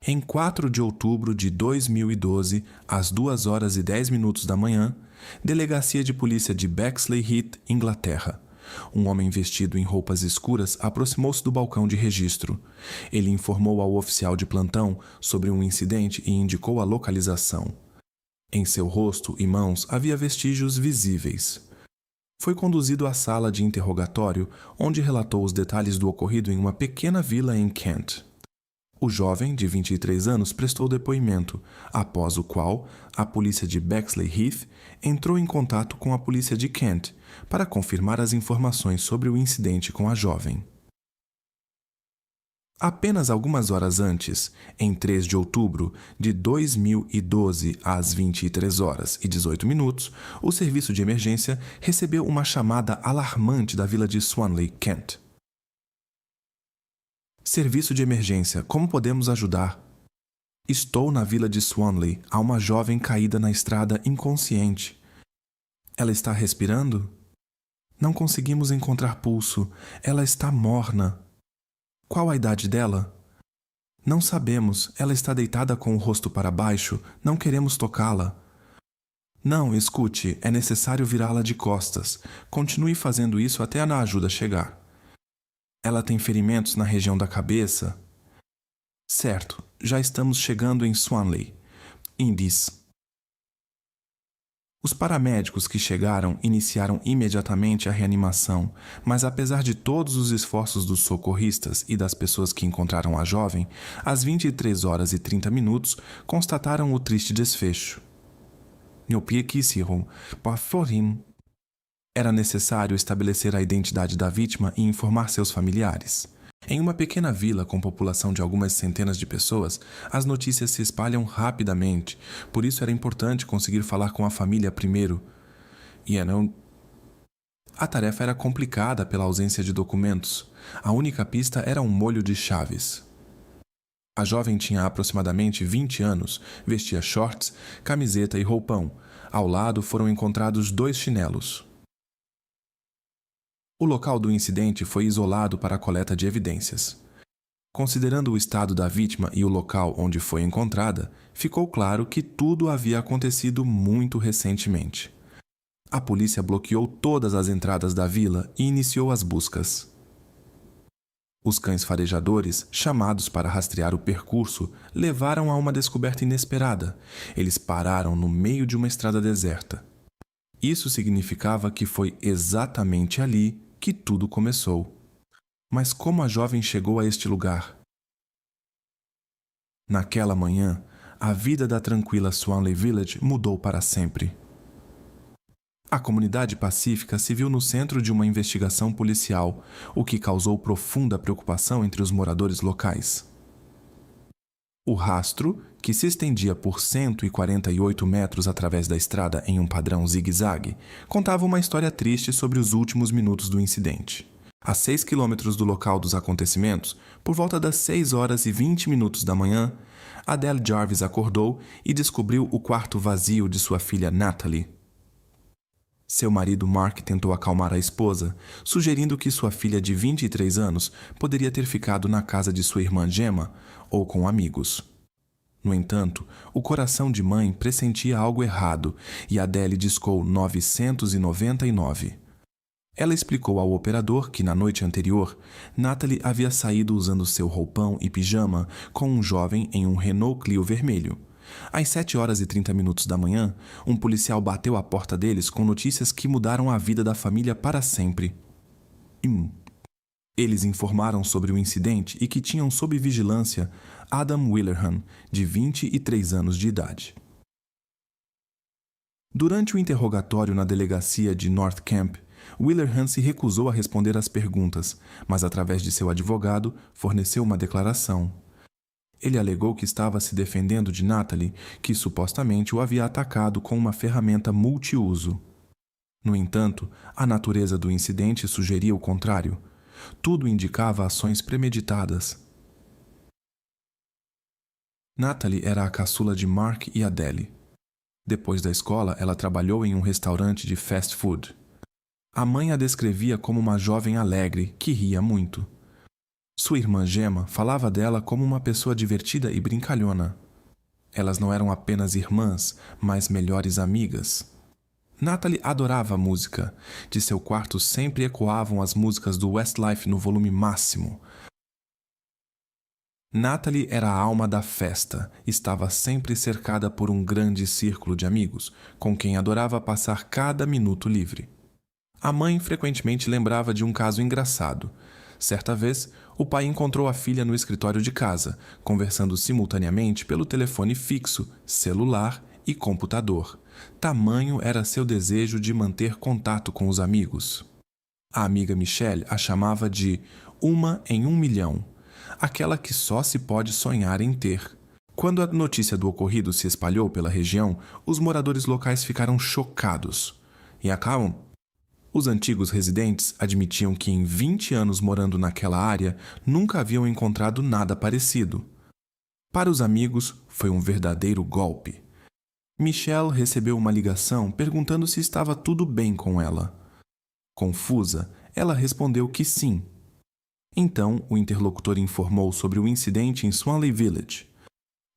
Em 4 de outubro de 2012, às 2h10 da manhã, Delegacia de Polícia de Bexley Heath, Inglaterra. Um homem vestido em roupas escuras aproximou-se do balcão de registro. Ele informou ao oficial de plantão sobre um incidente e indicou a localização. Em seu rosto e mãos havia vestígios visíveis. Foi conduzido à sala de interrogatório, onde relatou os detalhes do ocorrido em uma pequena vila em Kent. O jovem, de 23 anos, prestou depoimento, após o qual a polícia de Bexley Heath entrou em contato com a polícia de Kent para confirmar as informações sobre o incidente com a jovem. Apenas algumas horas antes, em 3 de outubro de 2012, às 23h18, o serviço de emergência recebeu uma chamada alarmante da vila de Swanley, Kent. Serviço de emergência, como podemos ajudar? Estou na vila de Swanley. Há uma jovem caída na estrada inconsciente. Ela está respirando? Não conseguimos encontrar pulso. Ela está morna. Qual a idade dela? Não sabemos. Ela está deitada com o rosto para baixo. Não queremos tocá-la. Não, escute. É necessário virá-la de costas. Continue fazendo isso até a ajuda chegar. Ela tem ferimentos na região da cabeça? Certo, já estamos chegando em Swanley. Indies. Os paramédicos que chegaram iniciaram imediatamente a reanimação, mas apesar de todos os esforços dos socorristas e das pessoas que encontraram a jovem, às 23h30 constataram o triste desfecho. Era necessário estabelecer a identidade da vítima e informar seus familiares. Em uma pequena vila com população de algumas centenas de pessoas, as notícias se espalham rapidamente, por isso era importante conseguir falar com a família primeiro. A tarefa era complicada pela ausência de documentos. A única pista era um molho de chaves. A jovem tinha aproximadamente 20 anos, vestia shorts, camiseta e roupão. Ao lado foram encontrados 2 chinelos. O local do incidente foi isolado para a coleta de evidências. Considerando o estado da vítima e o local onde foi encontrada, ficou claro que tudo havia acontecido muito recentemente. A polícia bloqueou todas as entradas da vila e iniciou as buscas. Os cães farejadores, chamados para rastrear o percurso, levaram a uma descoberta inesperada. Eles pararam no meio de uma estrada deserta. Isso significava que foi exatamente ali que tudo começou. Mas como a jovem chegou a este lugar? Naquela manhã, a vida da tranquila Swanley Village mudou para sempre. A comunidade pacífica se viu no centro de uma investigação policial, o que causou profunda preocupação entre os moradores locais. O rastro, que se estendia por 148 metros através da estrada em um padrão zigue-zague, contava uma história triste sobre os últimos minutos do incidente. A 6 quilômetros do local dos acontecimentos, por volta das 6h20 da manhã, Adele Jarvis acordou e descobriu o quarto vazio de sua filha Natalie. Seu marido Mark tentou acalmar a esposa, sugerindo que sua filha de 23 anos poderia ter ficado na casa de sua irmã Gemma ou com amigos. No entanto, o coração de mãe pressentia algo errado e Adele discou 999. Ela explicou ao operador que, na noite anterior, Natalie havia saído usando seu roupão e pijama com um jovem em um Renault Clio vermelho. Às 7h30 da manhã, um policial bateu à porta deles com notícias que mudaram a vida da família para sempre. Eles informaram sobre o incidente e que tinham sob vigilância Adam Willerham, de 23 anos de idade. Durante o interrogatório na delegacia de North Camp, Willerham se recusou a responder às perguntas, mas através de seu advogado forneceu uma declaração. Ele alegou que estava se defendendo de Natalie, que supostamente o havia atacado com uma ferramenta multiuso. No entanto, a natureza do incidente sugeria o contrário. Tudo indicava ações premeditadas. Natalie era a caçula de Mark e Adele. Depois da escola, ela trabalhou em um restaurante de fast food. A mãe a descrevia como uma jovem alegre, que ria muito. Sua irmã Gemma falava dela como uma pessoa divertida e brincalhona. Elas não eram apenas irmãs, mas melhores amigas. Natalie adorava a música. De seu quarto sempre ecoavam as músicas do Westlife no volume máximo. Natalie era a alma da festa, estava sempre cercada por um grande círculo de amigos, com quem adorava passar cada minuto livre. A mãe frequentemente lembrava de um caso engraçado. Certa vez, o pai encontrou a filha no escritório de casa, conversando simultaneamente pelo telefone fixo, celular e computador. Tamanho era seu desejo de manter contato com os amigos. A amiga Michelle a chamava de uma em 1 milhão, aquela que só se pode sonhar em ter. Quando a notícia do ocorrido se espalhou pela região, os moradores locais ficaram chocados. E acabam. Os antigos residentes admitiam que em 20 anos morando naquela área nunca haviam encontrado nada parecido. Para os amigos, foi um verdadeiro golpe. Michelle recebeu uma ligação perguntando se estava tudo bem com ela. Confusa, ela respondeu que sim. Então, o interlocutor informou sobre o incidente em Swanley Village.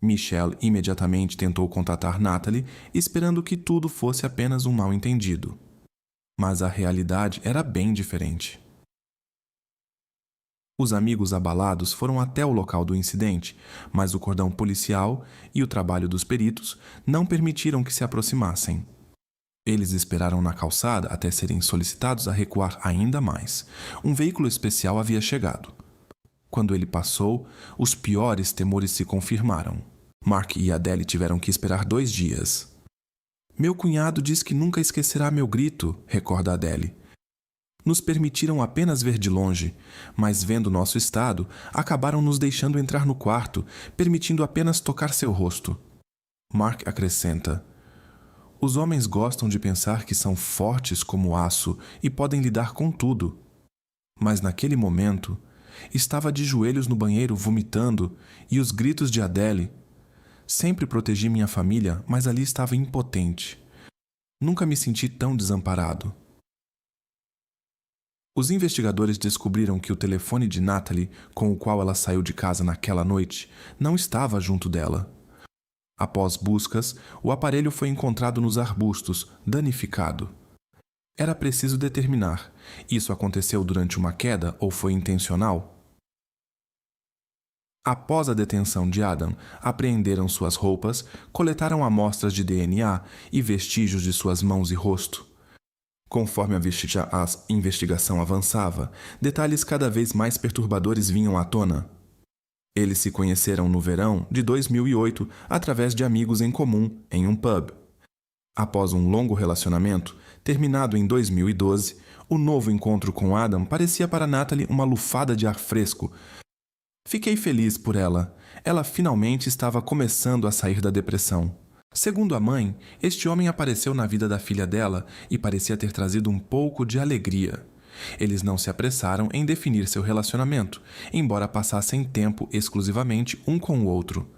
Michelle imediatamente tentou contatar Natalie, esperando que tudo fosse apenas um mal-entendido. Mas a realidade era bem diferente. Os amigos abalados foram até o local do incidente, mas o cordão policial e o trabalho dos peritos não permitiram que se aproximassem. Eles esperaram na calçada até serem solicitados a recuar ainda mais. Um veículo especial havia chegado. Quando ele passou, os piores temores se confirmaram. Mark e Adele tiveram que esperar 2 dias. Meu cunhado diz que nunca esquecerá meu grito, recorda Adele. Nos permitiram apenas ver de longe, mas vendo nosso estado, acabaram nos deixando entrar no quarto, permitindo apenas tocar seu rosto. Mark acrescenta: os homens gostam de pensar que são fortes como aço e podem lidar com tudo. Mas naquele momento, estava de joelhos no banheiro vomitando e os gritos de Adele. Sempre protegi minha família, mas ali estava impotente. Nunca me senti tão desamparado. Os investigadores descobriram que o telefone de Natalie, com o qual ela saiu de casa naquela noite, não estava junto dela. Após buscas, o aparelho foi encontrado nos arbustos, danificado. Era preciso determinar: isso aconteceu durante uma queda ou foi intencional? Após a detenção de Adam, apreenderam suas roupas, coletaram amostras de DNA e vestígios de suas mãos e rosto. Conforme a investigação avançava, detalhes cada vez mais perturbadores vinham à tona. Eles se conheceram no verão de 2008 através de amigos em comum em um pub. Após um longo relacionamento, terminado em 2012, o novo encontro com Adam parecia para Natalie uma lufada de ar fresco. Fiquei feliz por ela. Ela finalmente estava começando a sair da depressão. Segundo a mãe, este homem apareceu na vida da filha dela e parecia ter trazido um pouco de alegria. Eles não se apressaram em definir seu relacionamento, embora passassem tempo exclusivamente um com o outro.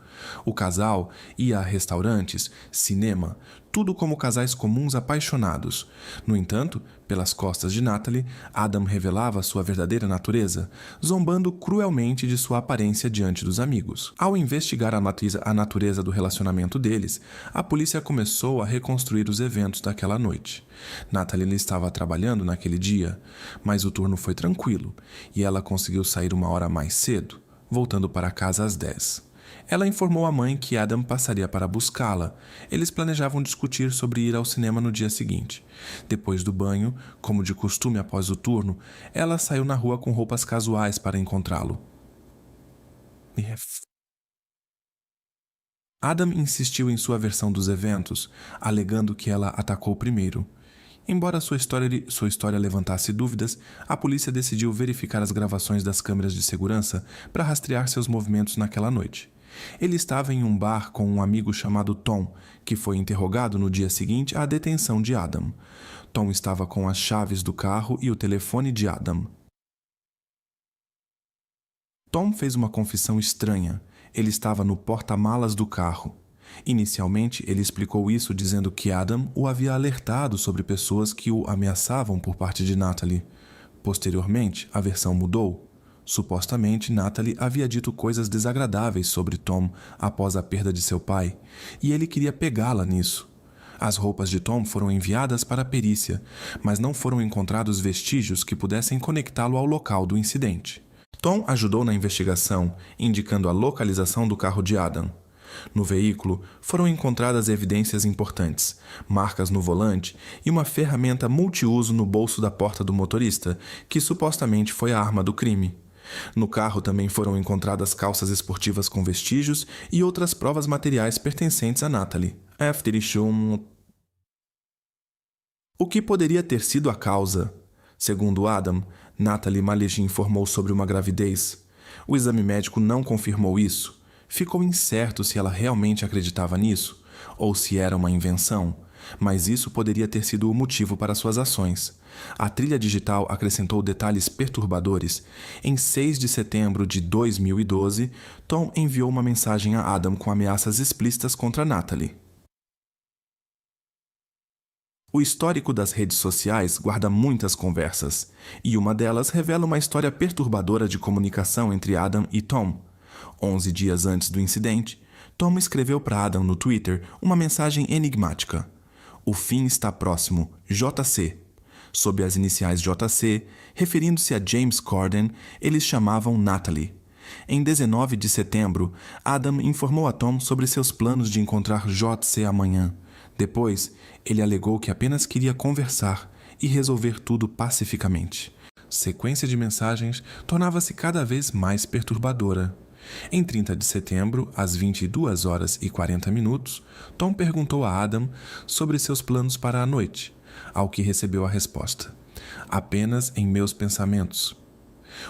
O casal ia a restaurantes, cinema, tudo como casais comuns apaixonados. No entanto, pelas costas de Natalie, Adam revelava sua verdadeira natureza, zombando cruelmente de sua aparência diante dos amigos. Ao investigar a natureza do relacionamento deles, a polícia começou a reconstruir os eventos daquela noite. Natalie estava trabalhando naquele dia, mas o turno foi tranquilo e ela conseguiu sair 1 hora mais cedo, voltando para casa às 10. Ela informou a mãe que Adam passaria para buscá-la. Eles planejavam discutir sobre ir ao cinema no dia seguinte. Depois do banho, como de costume após o turno, ela saiu na rua com roupas casuais para encontrá-lo. Adam insistiu em sua versão dos eventos, alegando que ela atacou primeiro. Embora sua história levantasse dúvidas, a polícia decidiu verificar as gravações das câmeras de segurança para rastrear seus movimentos naquela noite. Ele estava em um bar com um amigo chamado Tom, que foi interrogado no dia seguinte à detenção de Adam. Tom estava com as chaves do carro e o telefone de Adam. Tom fez uma confissão estranha. Ele estava no porta-malas do carro. Inicialmente, ele explicou isso dizendo que Adam o havia alertado sobre pessoas que o ameaçavam por parte de Natalie. Posteriormente, a versão mudou. Supostamente, Natalie havia dito coisas desagradáveis sobre Tom após a perda de seu pai, e ele queria pegá-la nisso. As roupas de Tom foram enviadas para a perícia, mas não foram encontrados vestígios que pudessem conectá-lo ao local do incidente. Tom ajudou na investigação, indicando a localização do carro de Adam. No veículo, foram encontradas evidências importantes, marcas no volante e uma ferramenta multiuso no bolso da porta do motorista, que supostamente foi a arma do crime. No carro também foram encontradas calças esportivas com vestígios e outras provas materiais pertencentes a Natalie. O que poderia ter sido a causa? Segundo Adam, Natalie Maleji informou sobre uma gravidez. O exame médico não confirmou isso. Ficou incerto se ela realmente acreditava nisso, ou se era uma invenção, mas isso poderia ter sido o motivo para suas ações. A trilha digital acrescentou detalhes perturbadores. Em 6 de setembro de 2012, Tom enviou uma mensagem a Adam com ameaças explícitas contra Natalie. O histórico das redes sociais guarda muitas conversas, e uma delas revela uma história perturbadora de comunicação entre Adam e Tom. 11 dias antes do incidente, Tom escreveu para Adam no Twitter uma mensagem enigmática. O fim está próximo, JC. Sob as iniciais JC, referindo-se a James Corden, eles chamavam Natalie. Em 19 de setembro, Adam informou a Tom sobre seus planos de encontrar JC amanhã. Depois, ele alegou que apenas queria conversar e resolver tudo pacificamente. A sequência de mensagens tornava-se cada vez mais perturbadora. Em 30 de setembro, às 22 horas e 40 minutos, Tom perguntou a Adam sobre seus planos para a noite, ao que recebeu a resposta: apenas em meus pensamentos.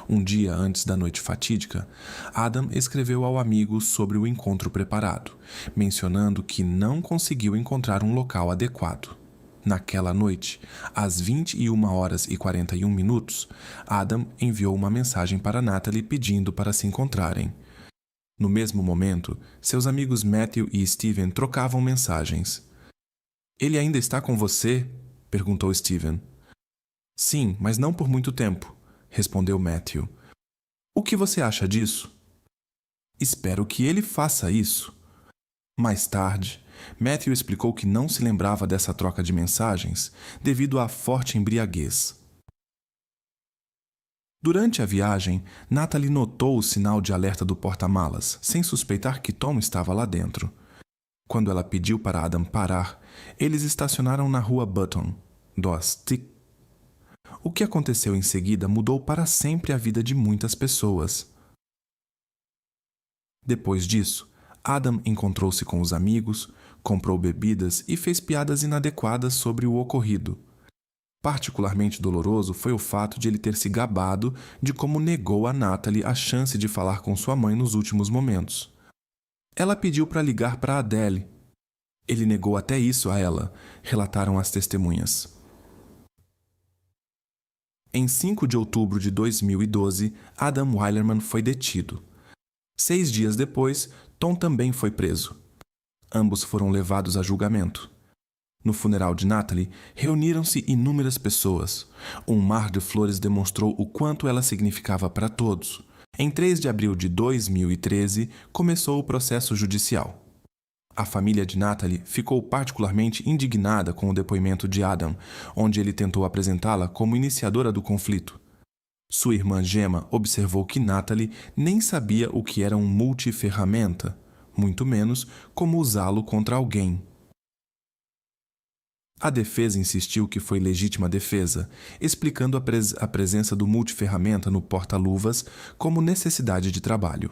Um dia antes da noite fatídica, Adam escreveu ao amigo sobre o encontro preparado, mencionando que não conseguiu encontrar um local adequado. Naquela noite, às 21 horas e 41 minutos, Adam enviou uma mensagem para Natalie pedindo para se encontrarem. No mesmo momento, seus amigos Matthew e Steven trocavam mensagens. "Ele ainda está com você?" perguntou Steven. "Sim, mas não por muito tempo", respondeu Matthew. "O que você acha disso?" "Espero que ele faça isso." Mais tarde, Matthew explicou que não se lembrava dessa troca de mensagens devido à forte embriaguez. Durante a viagem, Natalie notou o sinal de alerta do porta-malas, sem suspeitar que Tom estava lá dentro. Quando ela pediu para Adam parar, eles estacionaram na rua Button. O que aconteceu em seguida mudou para sempre a vida de muitas pessoas. Depois disso, Adam encontrou-se com os amigos, comprou bebidas e fez piadas inadequadas sobre o ocorrido. Particularmente doloroso foi o fato de ele ter se gabado de como negou a Natalie a chance de falar com sua mãe nos últimos momentos. Ela pediu para ligar para Adele. Ele negou até isso a ela, relataram as testemunhas. Em 5 de outubro de 2012, Adam Weilerman foi detido. 6 dias depois, Tom também foi preso. Ambos foram levados a julgamento. No funeral de Natalie, reuniram-se inúmeras pessoas. Um mar de flores demonstrou o quanto ela significava para todos. Em 3 de abril de 2013, começou o processo judicial. A família de Natalie ficou particularmente indignada com o depoimento de Adam, onde ele tentou apresentá-la como iniciadora do conflito. Sua irmã Gemma observou que Natalie nem sabia o que era um multiferramenta, muito menos como usá-lo contra alguém. A defesa insistiu que foi legítima defesa, explicando a presença do multiferramenta no porta-luvas como necessidade de trabalho.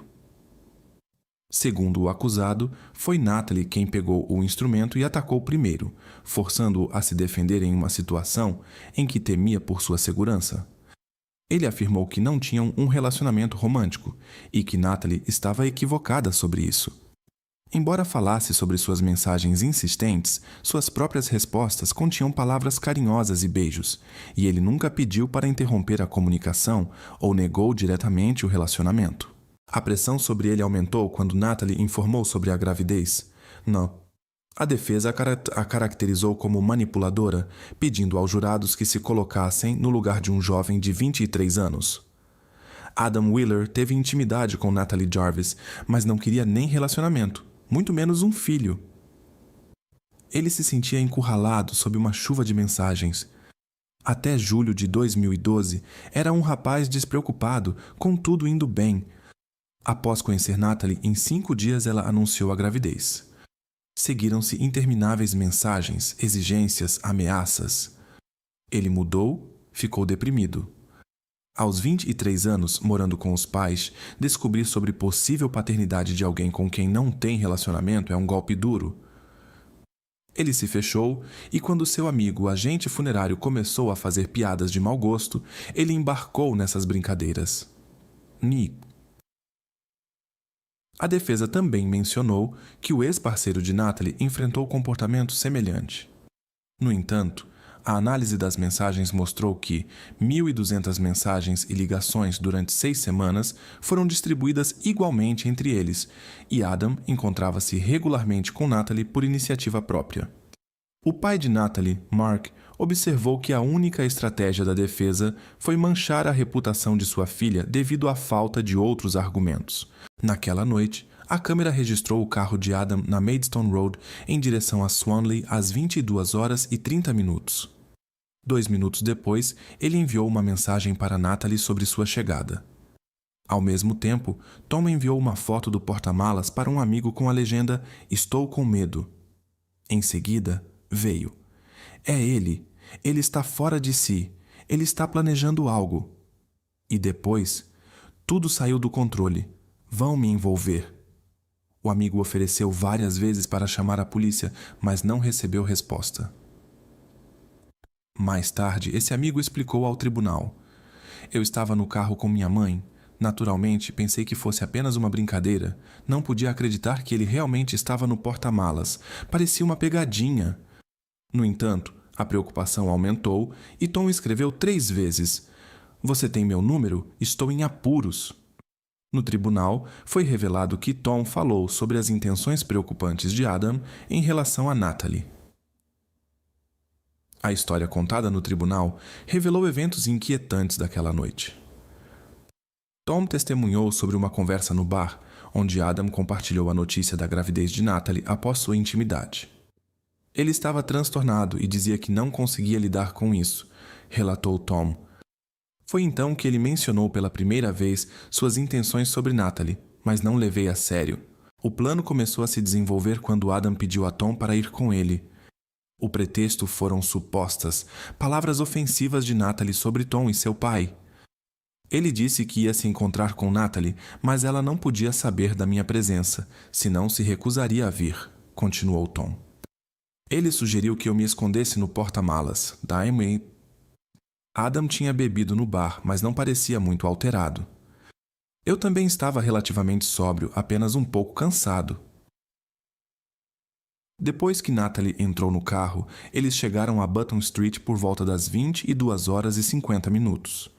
Segundo o acusado, foi Natalie quem pegou o instrumento e atacou primeiro, forçando-o a se defender em uma situação em que temia por sua segurança. Ele afirmou que não tinham um relacionamento romântico e que Natalie estava equivocada sobre isso. Embora falasse sobre suas mensagens insistentes, suas próprias respostas continham palavras carinhosas e beijos, e ele nunca pediu para interromper a comunicação ou negou diretamente o relacionamento. A pressão sobre ele aumentou quando Natalie informou sobre a gravidez. Não. A defesa a caracterizou como manipuladora, pedindo aos jurados que se colocassem no lugar de um jovem de 23 anos. Adam Wheeler teve intimidade com Natalie Jarvis, mas não queria nem relacionamento, muito menos um filho. Ele se sentia encurralado sob uma chuva de mensagens. Até julho de 2012, era um rapaz despreocupado, com tudo indo bem. Após conhecer Natalie, em 5 dias ela anunciou a gravidez. Seguiram-se intermináveis mensagens, exigências, ameaças. Ele mudou, ficou deprimido. Aos 23 anos, morando com os pais, descobrir sobre possível paternidade de alguém com quem não tem relacionamento é um golpe duro. Ele se fechou e, quando seu amigo, o agente funerário, começou a fazer piadas de mau gosto, ele embarcou nessas brincadeiras. A defesa também mencionou que o ex-parceiro de Natalie enfrentou comportamento semelhante. No entanto, a análise das mensagens mostrou que 1.200 mensagens e ligações durante 6 semanas foram distribuídas igualmente entre eles, e Adam encontrava-se regularmente com Natalie por iniciativa própria. O pai de Natalie, Mark, observou que a única estratégia da defesa foi manchar a reputação de sua filha devido à falta de outros argumentos. Naquela noite, a câmera registrou o carro de Adam na Maidstone Road em direção a Swanley às 22h30. 2 minutos depois, ele enviou uma mensagem para Natalie sobre sua chegada. Ao mesmo tempo, Tom enviou uma foto do porta-malas para um amigo com a legenda "Estou com medo". Em seguida, veio: "É ele. Ele está fora de si. Ele está planejando algo." E depois: "Tudo saiu do controle. Vão me envolver." O amigo ofereceu várias vezes para chamar a polícia, mas não recebeu resposta. Mais tarde, esse amigo explicou ao tribunal: "Eu estava no carro com minha mãe. Naturalmente, pensei que fosse apenas uma brincadeira. Não podia acreditar que ele realmente estava no porta-malas. Parecia uma pegadinha." No entanto, a preocupação aumentou e Tom escreveu 3 vezes: "Você tem meu número? Estou em apuros." No tribunal, foi revelado que Tom falou sobre as intenções preocupantes de Adam em relação a Natalie. A história contada no tribunal revelou eventos inquietantes daquela noite. Tom testemunhou sobre uma conversa no bar, onde Adam compartilhou a notícia da gravidez de Natalie após sua intimidade. Ele estava transtornado e dizia que não conseguia lidar com isso, relatou Tom. Foi então que ele mencionou pela primeira vez suas intenções sobre Natalie, mas não levei a sério. O plano começou a se desenvolver quando Adam pediu a Tom para ir com ele. O pretexto foram supostas palavras ofensivas de Natalie sobre Tom e seu pai. Ele disse que ia se encontrar com Natalie, mas ela não podia saber da minha presença, senão se recusaria a vir, continuou Tom. Ele sugeriu que eu me escondesse no porta-malas da Amway. Adam tinha bebido no bar, mas não parecia muito alterado. Eu também estava relativamente sóbrio, apenas um pouco cansado. Depois que Natalie entrou no carro, eles chegaram a Button Street por volta das 22h50.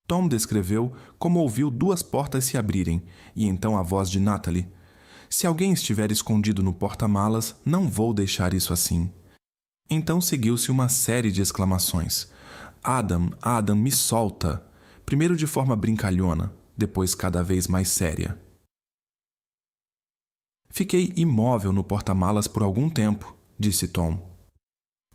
Tom descreveu como ouviu 2 portas se abrirem, e então a voz de Natalie: "Se alguém estiver escondido no porta-malas, não vou deixar isso assim." Então seguiu-se uma série de exclamações: "Adam, Adam, me solta!" Primeiro de forma brincalhona, depois cada vez mais séria. "Fiquei imóvel no porta-malas por algum tempo", disse Tom.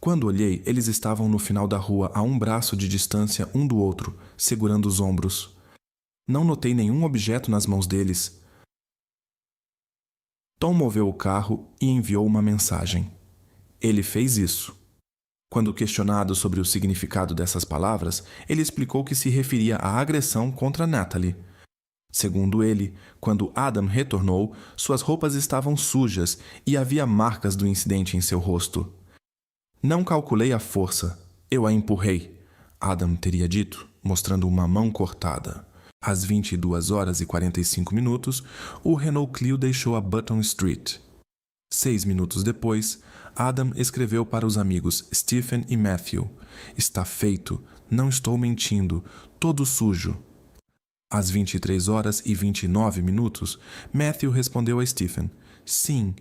"Quando olhei, eles estavam no final da rua a um braço de distância um do outro, segurando os ombros. Não notei nenhum objeto nas mãos deles." Tom moveu o carro e enviou uma mensagem. Ele fez isso. Quando questionado sobre o significado dessas palavras, ele explicou que se referia à agressão contra Natalie. Segundo ele, quando Adam retornou, suas roupas estavam sujas e havia marcas do incidente em seu rosto. "Não calculei a força. Eu a empurrei", Adam teria dito, mostrando uma mão cortada. Às 22h45, o Renault Clio deixou a Button Street. 6 minutos depois, Adam escreveu para os amigos Stephen e Matthew: "Está feito, não estou mentindo, todo sujo." Às 23h29, Matthew respondeu a Stephen: "Sim",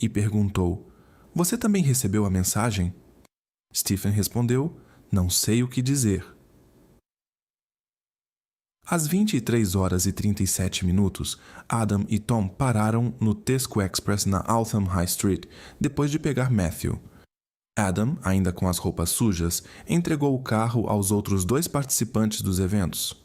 e perguntou: "Você também recebeu a mensagem?" Stephen respondeu: "Não sei o que dizer." Às 23 horas e 37 minutos, Adam e Tom pararam no Tesco Express na Altham High Street, depois de pegar Matthew. Adam, ainda com as roupas sujas, entregou o carro aos outros 2 participantes dos eventos.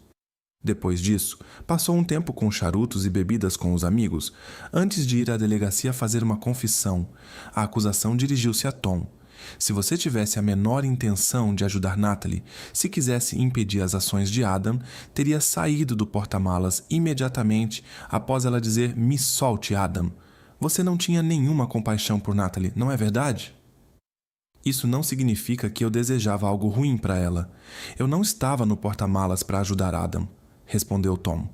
Depois disso, passou um tempo com charutos e bebidas com os amigos, antes de ir à delegacia fazer uma confissão. A acusação dirigiu-se a Tom. Se você tivesse a menor intenção de ajudar Natalie, se quisesse impedir as ações de Adam, teria saído do porta-malas imediatamente após ela dizer "me solte, Adam". Você não tinha nenhuma compaixão por Natalie, não é verdade? Isso não significa que eu desejava algo ruim para ela. Eu não estava no porta-malas para ajudar Adam, respondeu Tom.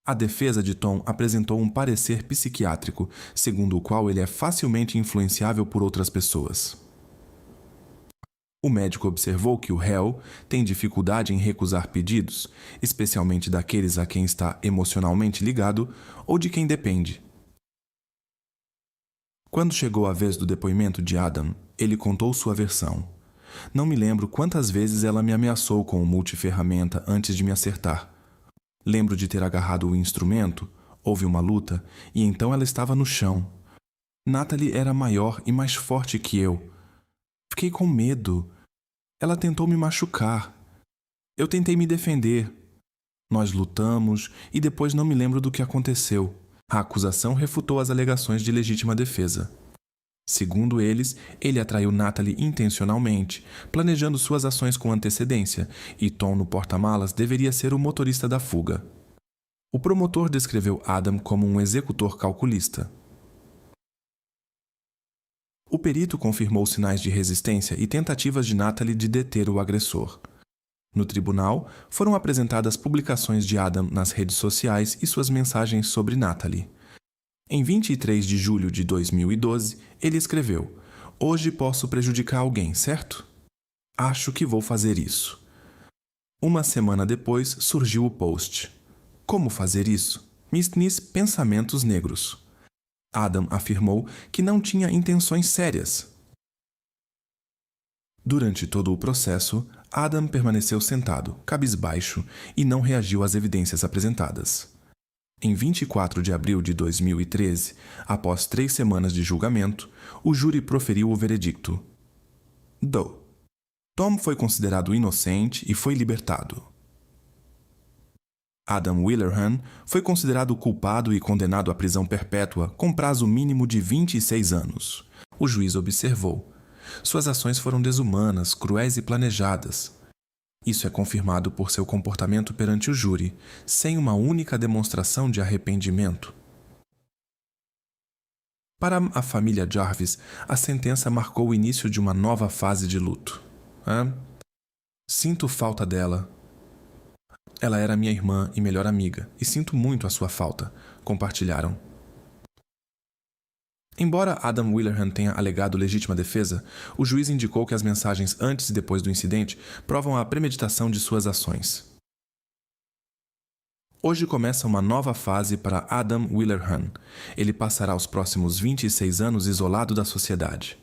A defesa de Tom apresentou um parecer psiquiátrico, segundo o qual ele é facilmente influenciável por outras pessoas. O médico observou que o réu tem dificuldade em recusar pedidos, especialmente daqueles a quem está emocionalmente ligado ou de quem depende. Quando chegou a vez do depoimento de Adam, ele contou sua versão. Não me lembro quantas vezes ela me ameaçou com o multiferramenta antes de me acertar. Lembro de ter agarrado o instrumento, houve uma luta, e então ela estava no chão. Natalie era maior e mais forte que eu. Fiquei com medo. Ela tentou me machucar. Eu tentei me defender. Nós lutamos e depois não me lembro do que aconteceu. A acusação refutou as alegações de legítima defesa. Segundo eles, ele atraiu Natalie intencionalmente, planejando suas ações com antecedência, e Tom no porta-malas deveria ser o motorista da fuga. O promotor descreveu Adam como um executor calculista. O perito confirmou sinais de resistência e tentativas de Natalie de deter o agressor. No tribunal, foram apresentadas publicações de Adam nas redes sociais e suas mensagens sobre Natalie. Em 23 de julho de 2012, ele escreveu: "Hoje posso prejudicar alguém, certo? Acho que vou fazer isso." Uma semana depois surgiu o post: "Como fazer isso? Misnis pensamentos negros." Adam afirmou que não tinha intenções sérias. Durante todo o processo, Adam permaneceu sentado, cabisbaixo, e não reagiu às evidências apresentadas. Em 24 de abril de 2013, após 3 semanas de julgamento, o júri proferiu o veredicto. Doe. Tom foi considerado inocente e foi libertado. Adam Wheelerhan foi considerado culpado e condenado à prisão perpétua com prazo mínimo de 26 anos. O juiz observou: "Suas ações foram desumanas, cruéis e planejadas." Isso é confirmado por seu comportamento perante o júri, sem uma única demonstração de arrependimento. Para a família Jarvis, a sentença marcou o início de uma nova fase de luto. Sinto falta dela. Ela era minha irmã e melhor amiga, e sinto muito a sua falta, compartilharam. Embora Adam Wheelerhan tenha alegado legítima defesa, o juiz indicou que as mensagens antes e depois do incidente provam a premeditação de suas ações. Hoje começa uma nova fase para Adam Wheelerhan. Ele passará os próximos 26 anos isolado da sociedade.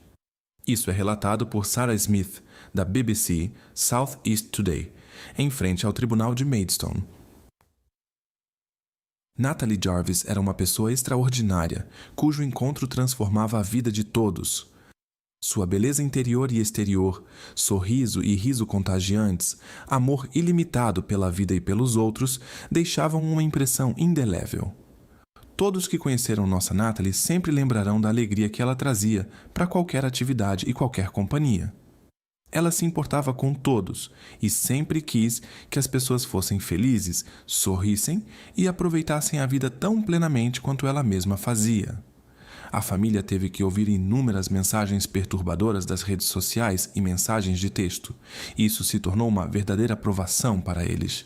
Isso é relatado por Sarah Smith, da BBC South East Today, em frente ao tribunal de Maidstone. Natalie Jarvis era uma pessoa extraordinária, cujo encontro transformava a vida de todos. Sua beleza interior e exterior, sorriso e riso contagiantes, amor ilimitado pela vida e pelos outros, deixavam uma impressão indelével. Todos que conheceram nossa Natalie sempre lembrarão da alegria que ela trazia para qualquer atividade e qualquer companhia. Ela se importava com todos e sempre quis que as pessoas fossem felizes, sorrissem e aproveitassem a vida tão plenamente quanto ela mesma fazia. A família teve que ouvir inúmeras mensagens perturbadoras das redes sociais e mensagens de texto. Isso se tornou uma verdadeira provação para eles.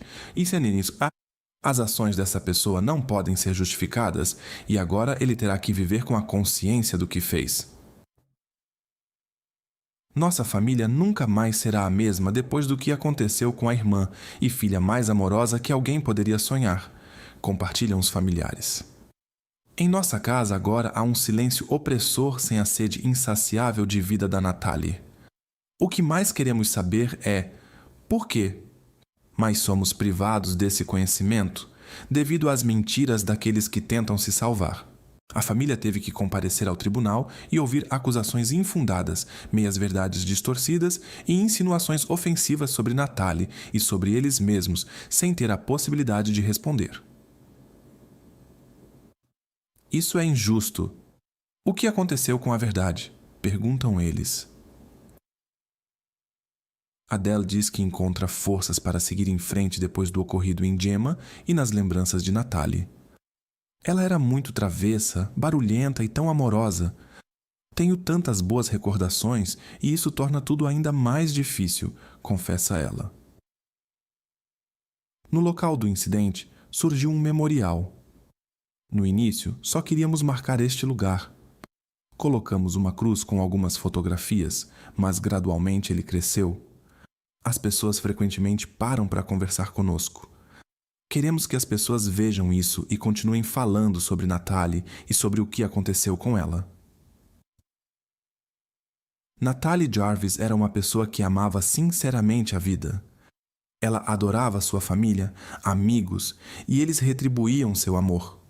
As ações dessa pessoa não podem ser justificadas e agora ele terá que viver com a consciência do que fez. Nossa família nunca mais será a mesma depois do que aconteceu com a irmã e filha mais amorosa que alguém poderia sonhar, compartilham os familiares. Em nossa casa agora há um silêncio opressor sem a sede insaciável de vida da Natalie. O que mais queremos saber é: por quê? Mas somos privados desse conhecimento devido às mentiras daqueles que tentam se salvar. A família teve que comparecer ao tribunal e ouvir acusações infundadas, meias-verdades distorcidas e insinuações ofensivas sobre Natalie e sobre eles mesmos, sem ter a possibilidade de responder. Isso é injusto. O que aconteceu com a verdade? Perguntam eles. Adele diz que encontra forças para seguir em frente depois do ocorrido em Gemma e nas lembranças de Natalie. Ela era muito travessa, barulhenta e tão amorosa. Tenho tantas boas recordações e isso torna tudo ainda mais difícil, confessa ela. No local do incidente, surgiu um memorial. No início, só queríamos marcar este lugar. Colocamos uma cruz com algumas fotografias, mas gradualmente ele cresceu. As pessoas frequentemente param para conversar conosco. Queremos que as pessoas vejam isso e continuem falando sobre Natalie e sobre o que aconteceu com ela. Natalie Jarvis era uma pessoa que amava sinceramente a vida. Ela adorava sua família, amigos, e eles retribuíam seu amor.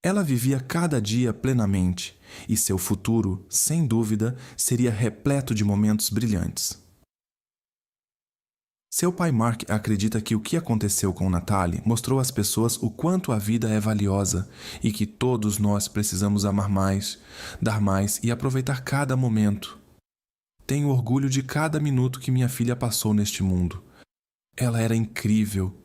Ela vivia cada dia plenamente, e seu futuro, sem dúvida, seria repleto de momentos brilhantes. Seu pai Mark acredita que o que aconteceu com Natalie mostrou às pessoas o quanto a vida é valiosa e que todos nós precisamos amar mais, dar mais e aproveitar cada momento. Tenho orgulho de cada minuto que minha filha passou neste mundo. Ela era incrível.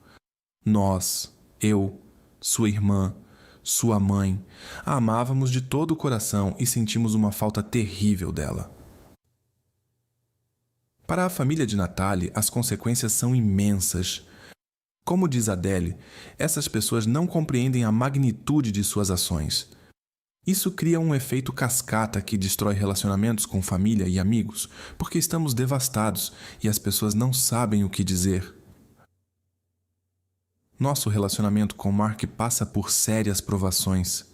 Nós, eu, sua irmã, sua mãe, a amávamos de todo o coração e sentimos uma falta terrível dela. Para a família de Natalie, as consequências são imensas. Como diz Adele, essas pessoas não compreendem a magnitude de suas ações. Isso cria um efeito cascata que destrói relacionamentos com família e amigos, porque estamos devastados e as pessoas não sabem o que dizer. Nosso relacionamento com Mark passa por sérias provações.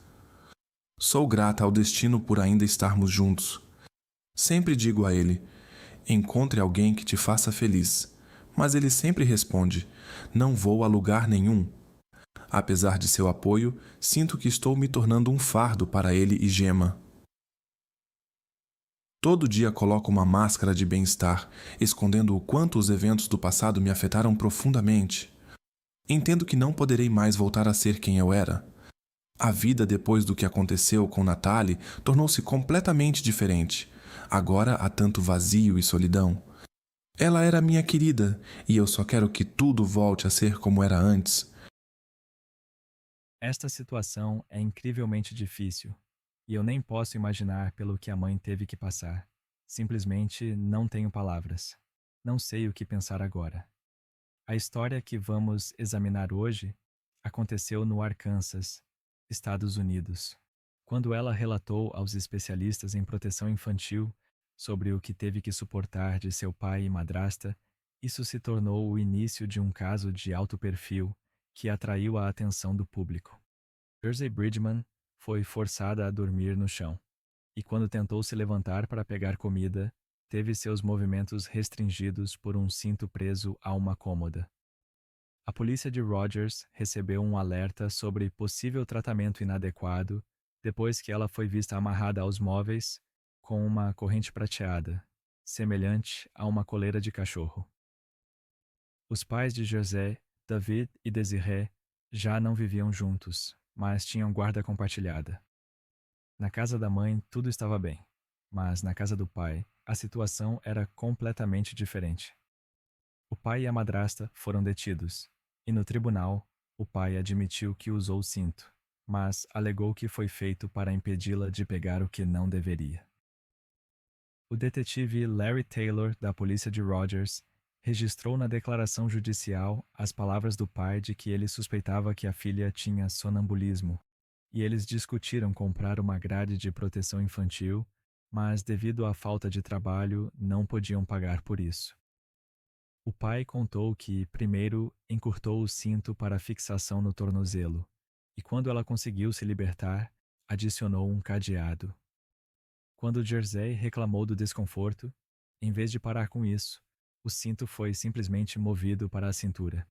Sou grata ao destino por ainda estarmos juntos. Sempre digo a ele: encontre alguém que te faça feliz. Mas ele sempre responde: não vou a lugar nenhum. Apesar de seu apoio, sinto que estou me tornando um fardo para ele e Gemma. Todo dia coloco uma máscara de bem-estar, escondendo o quanto os eventos do passado me afetaram profundamente. Entendo que não poderei mais voltar a ser quem eu era. A vida depois do que aconteceu com Natalie tornou-se completamente diferente. Agora há tanto vazio e solidão. Ela era minha querida, e eu só quero que tudo volte a ser como era antes. Esta situação é incrivelmente difícil, e eu nem posso imaginar pelo que a mãe teve que passar. Simplesmente não tenho palavras. Não sei o que pensar agora. A história que vamos examinar hoje aconteceu no Arkansas, Estados Unidos, quando ela relatou aos especialistas em proteção infantil sobre o que teve que suportar de seu pai e madrasta. Isso se tornou o início de um caso de alto perfil que atraiu a atenção do público. Jersey Bridgman foi forçada a dormir no chão, e quando tentou se levantar para pegar comida, teve seus movimentos restringidos por um cinto preso a uma cômoda. A polícia de Rogers recebeu um alerta sobre possível tratamento inadequado depois que ela foi vista amarrada aos móveis com uma corrente prateada, semelhante a uma coleira de cachorro. Os pais de José, David e Desiree já não viviam juntos, mas tinham guarda compartilhada. Na casa da mãe tudo estava bem, mas na casa do pai a situação era completamente diferente. O pai e a madrasta foram detidos, e no tribunal o pai admitiu que usou o cinto, mas alegou que foi feito para impedi-la de pegar o que não deveria. O detetive Larry Taylor, da polícia de Rogers, registrou na declaração judicial as palavras do pai de que ele suspeitava que a filha tinha sonambulismo, e eles discutiram comprar uma grade de proteção infantil, mas devido à falta de trabalho, não podiam pagar por isso. O pai contou que, primeiro, encurtou o cinto para fixação no tornozelo, e quando ela conseguiu se libertar, adicionou um cadeado. Quando Jersey reclamou do desconforto, em vez de parar com isso, o cinto foi simplesmente movido para a cintura.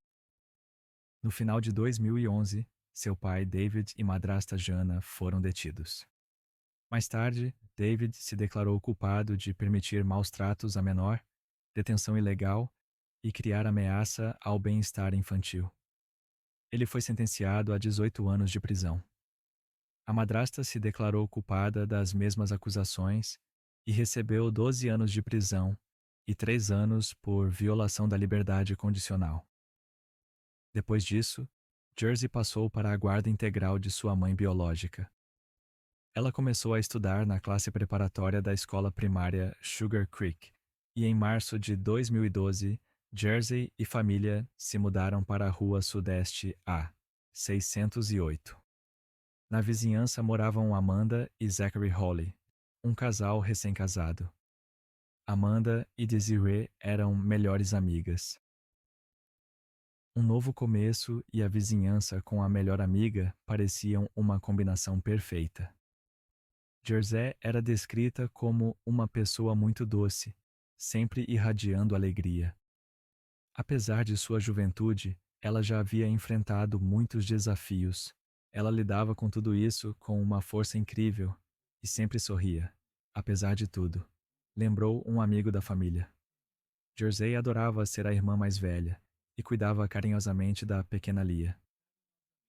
No final de 2011, seu pai David e madrasta Jana foram detidos. Mais tarde, David se declarou culpado de permitir maus tratos a menor, detenção ilegal e criar ameaça ao bem-estar infantil. Ele foi sentenciado a 18 anos de prisão. A madrasta se declarou culpada das mesmas acusações e recebeu 12 anos de prisão e 3 anos por violação da liberdade condicional. Depois disso, Jersey passou para a guarda integral de sua mãe biológica. Ela começou a estudar na classe preparatória da escola primária Sugar Creek e em março de 2012, Jersey e família se mudaram para a Rua Sudeste A, 608. Na vizinhança moravam Amanda e Zachary Holly, um casal recém-casado. Amanda e Desiree eram melhores amigas. Um novo começo e a vizinhança com a melhor amiga pareciam uma combinação perfeita. Jersey era descrita como uma pessoa muito doce, sempre irradiando alegria. Apesar de sua juventude, ela já havia enfrentado muitos desafios. Ela lidava com tudo isso com uma força incrível e sempre sorria, apesar de tudo, lembrou um amigo da família. Jersey adorava ser a irmã mais velha e cuidava carinhosamente da pequena Lia.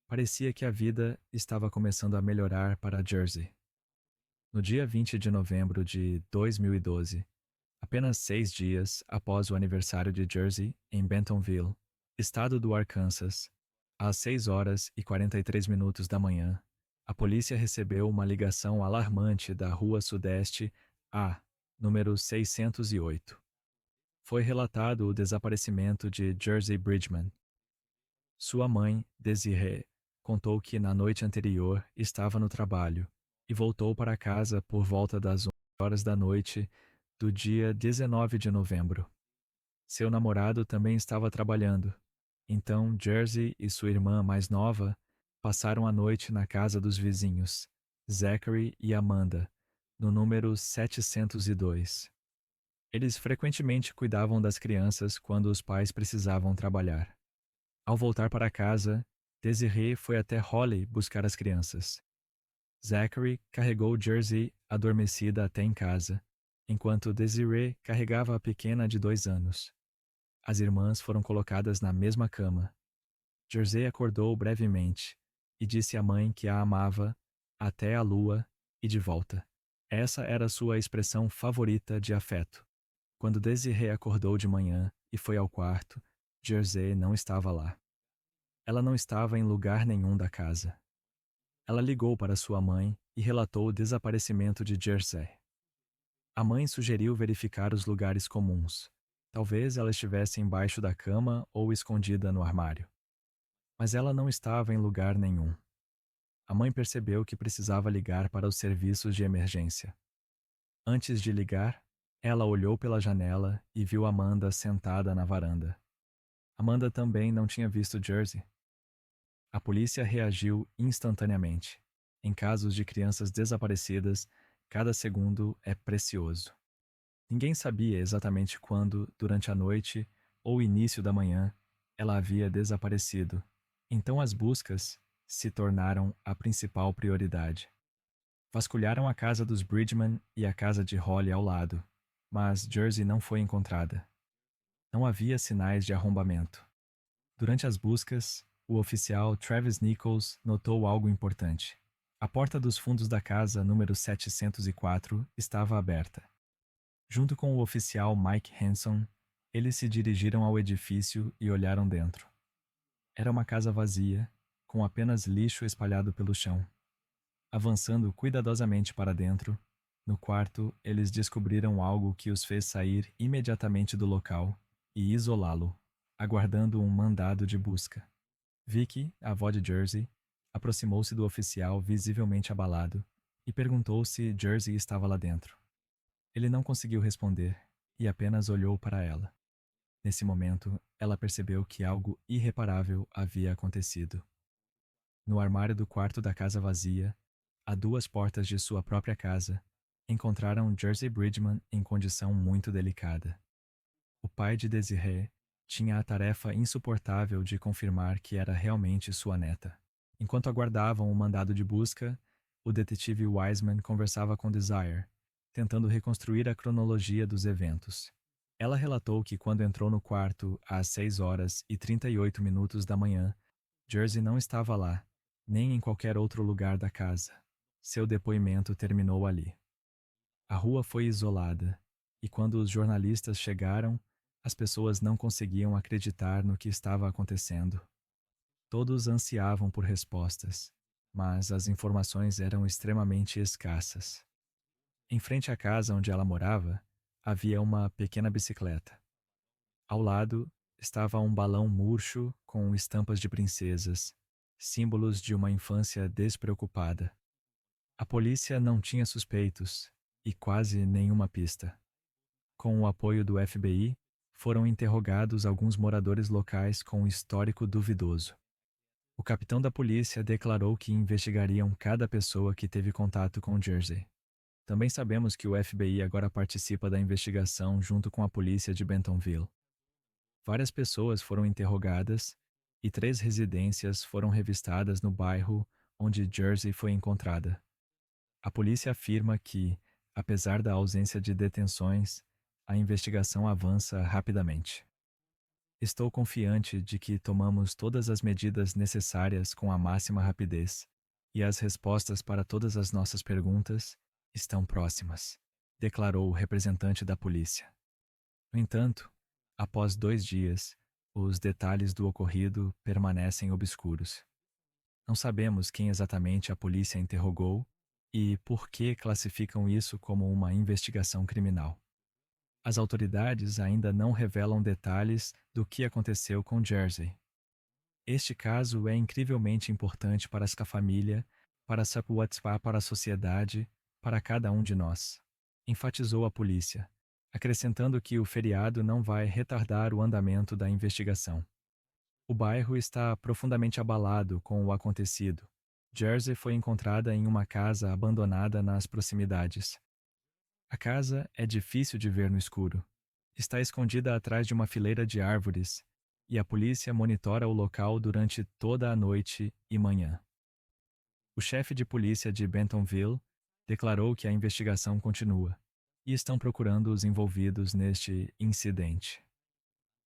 Parecia que a vida estava começando a melhorar para Jersey. No dia 20 de novembro de 2012, apenas 6 dias após o aniversário de Jersey em Bentonville, estado do Arkansas, às 6h43 da manhã, a polícia recebeu uma ligação alarmante da Rua Sudeste A, número 608. Foi relatado o desaparecimento de Jersey Bridgman. Sua mãe, Desiree, contou que na noite anterior estava no trabalho e voltou para casa por volta das 11h da noite do dia 19 de novembro. Seu namorado também estava trabalhando, então Jersey e sua irmã mais nova passaram a noite na casa dos vizinhos, Zachary e Amanda, no número 702. Eles frequentemente cuidavam das crianças quando os pais precisavam trabalhar. Ao voltar para casa, Desiree foi até Holly buscar as crianças. Zachary carregou Jersey adormecida até em casa, enquanto Desiree carregava a pequena de 2 anos. As irmãs foram colocadas na mesma cama. Jersey acordou brevemente e disse à mãe que a amava até a lua e de volta. Essa era sua expressão favorita de afeto. Quando Desiree acordou de manhã e foi ao quarto, Jersey não estava lá. Ela não estava em lugar nenhum da casa. Ela ligou para sua mãe e relatou o desaparecimento de Jersey. A mãe sugeriu verificar os lugares comuns. Talvez ela estivesse embaixo da cama ou escondida no armário. Mas ela não estava em lugar nenhum. A mãe percebeu que precisava ligar para os serviços de emergência. Antes de ligar, ela olhou pela janela e viu Amanda sentada na varanda. Amanda também não tinha visto Jersey. A polícia reagiu instantaneamente. Em casos de crianças desaparecidas, cada segundo é precioso. Ninguém sabia exatamente quando, durante a noite ou início da manhã, ela havia desaparecido. Então as buscas se tornaram a principal prioridade. Vasculharam a casa dos Bridgman e a casa de Holly ao lado, mas Jersey não foi encontrada. Não havia sinais de arrombamento. Durante as buscas, o oficial Travis Nichols notou algo importante. A porta dos fundos da casa número 704 estava aberta. Junto com o oficial Mike Hanson, eles se dirigiram ao edifício e olharam dentro. Era uma casa vazia, com apenas lixo espalhado pelo chão. Avançando cuidadosamente para dentro, no quarto eles descobriram algo que os fez sair imediatamente do local e isolá-lo, aguardando um mandado de busca. Vicky, a avó de Jersey, aproximou-se do oficial visivelmente abalado e perguntou se Jersey estava lá dentro. Ele não conseguiu responder e apenas olhou para ela. Nesse momento, ela percebeu que algo irreparável havia acontecido. No armário do quarto da casa vazia, a 2 portas de sua própria casa, encontraram Jersey Bridgman em condição muito delicada. O pai de Desiree tinha a tarefa insuportável de confirmar que era realmente sua neta. Enquanto aguardavam o mandado de busca, o detetive Wiseman conversava com Desire, tentando reconstruir a cronologia dos eventos. Ela relatou que quando entrou no quarto às 6h38 da manhã, Jersey não estava lá, nem em qualquer outro lugar da casa. Seu depoimento terminou ali. A rua foi isolada, e quando os jornalistas chegaram, as pessoas não conseguiam acreditar no que estava acontecendo. Todos ansiavam por respostas, mas as informações eram extremamente escassas. Em frente à casa onde ela morava, havia uma pequena bicicleta. Ao lado estava um balão murcho com estampas de princesas, símbolos de uma infância despreocupada. A polícia não tinha suspeitos e quase nenhuma pista. Com o apoio do FBI, foram interrogados alguns moradores locais com histórico duvidoso. O capitão da polícia declarou que investigariam cada pessoa que teve contato com Jersey. Também sabemos que o FBI agora participa da investigação junto com a polícia de Bentonville. Várias pessoas foram interrogadas e 3 residências foram revistadas no bairro onde Jersey foi encontrada. A polícia afirma que, apesar da ausência de detenções, a investigação avança rapidamente. Estou confiante de que tomamos todas as medidas necessárias com a máxima rapidez, e as respostas para todas as nossas perguntas estão próximas, declarou o representante da polícia. No entanto, após 2 dias, os detalhes do ocorrido permanecem obscuros. Não sabemos quem exatamente a polícia interrogou e por que classificam isso como uma investigação criminal. As autoridades ainda não revelam detalhes do que aconteceu com Jersey. Este caso é incrivelmente importante para esta família, para Sapuatspá, para a sociedade, para cada um de nós, enfatizou a polícia, acrescentando que o feriado não vai retardar o andamento da investigação. O bairro está profundamente abalado com o acontecido. Jersey foi encontrada em uma casa abandonada nas proximidades. A casa é difícil de ver no escuro. Está escondida atrás de uma fileira de árvores, e a polícia monitora o local durante toda a noite e manhã. O chefe de polícia de Bentonville declarou que a investigação continua e estão procurando os envolvidos neste incidente.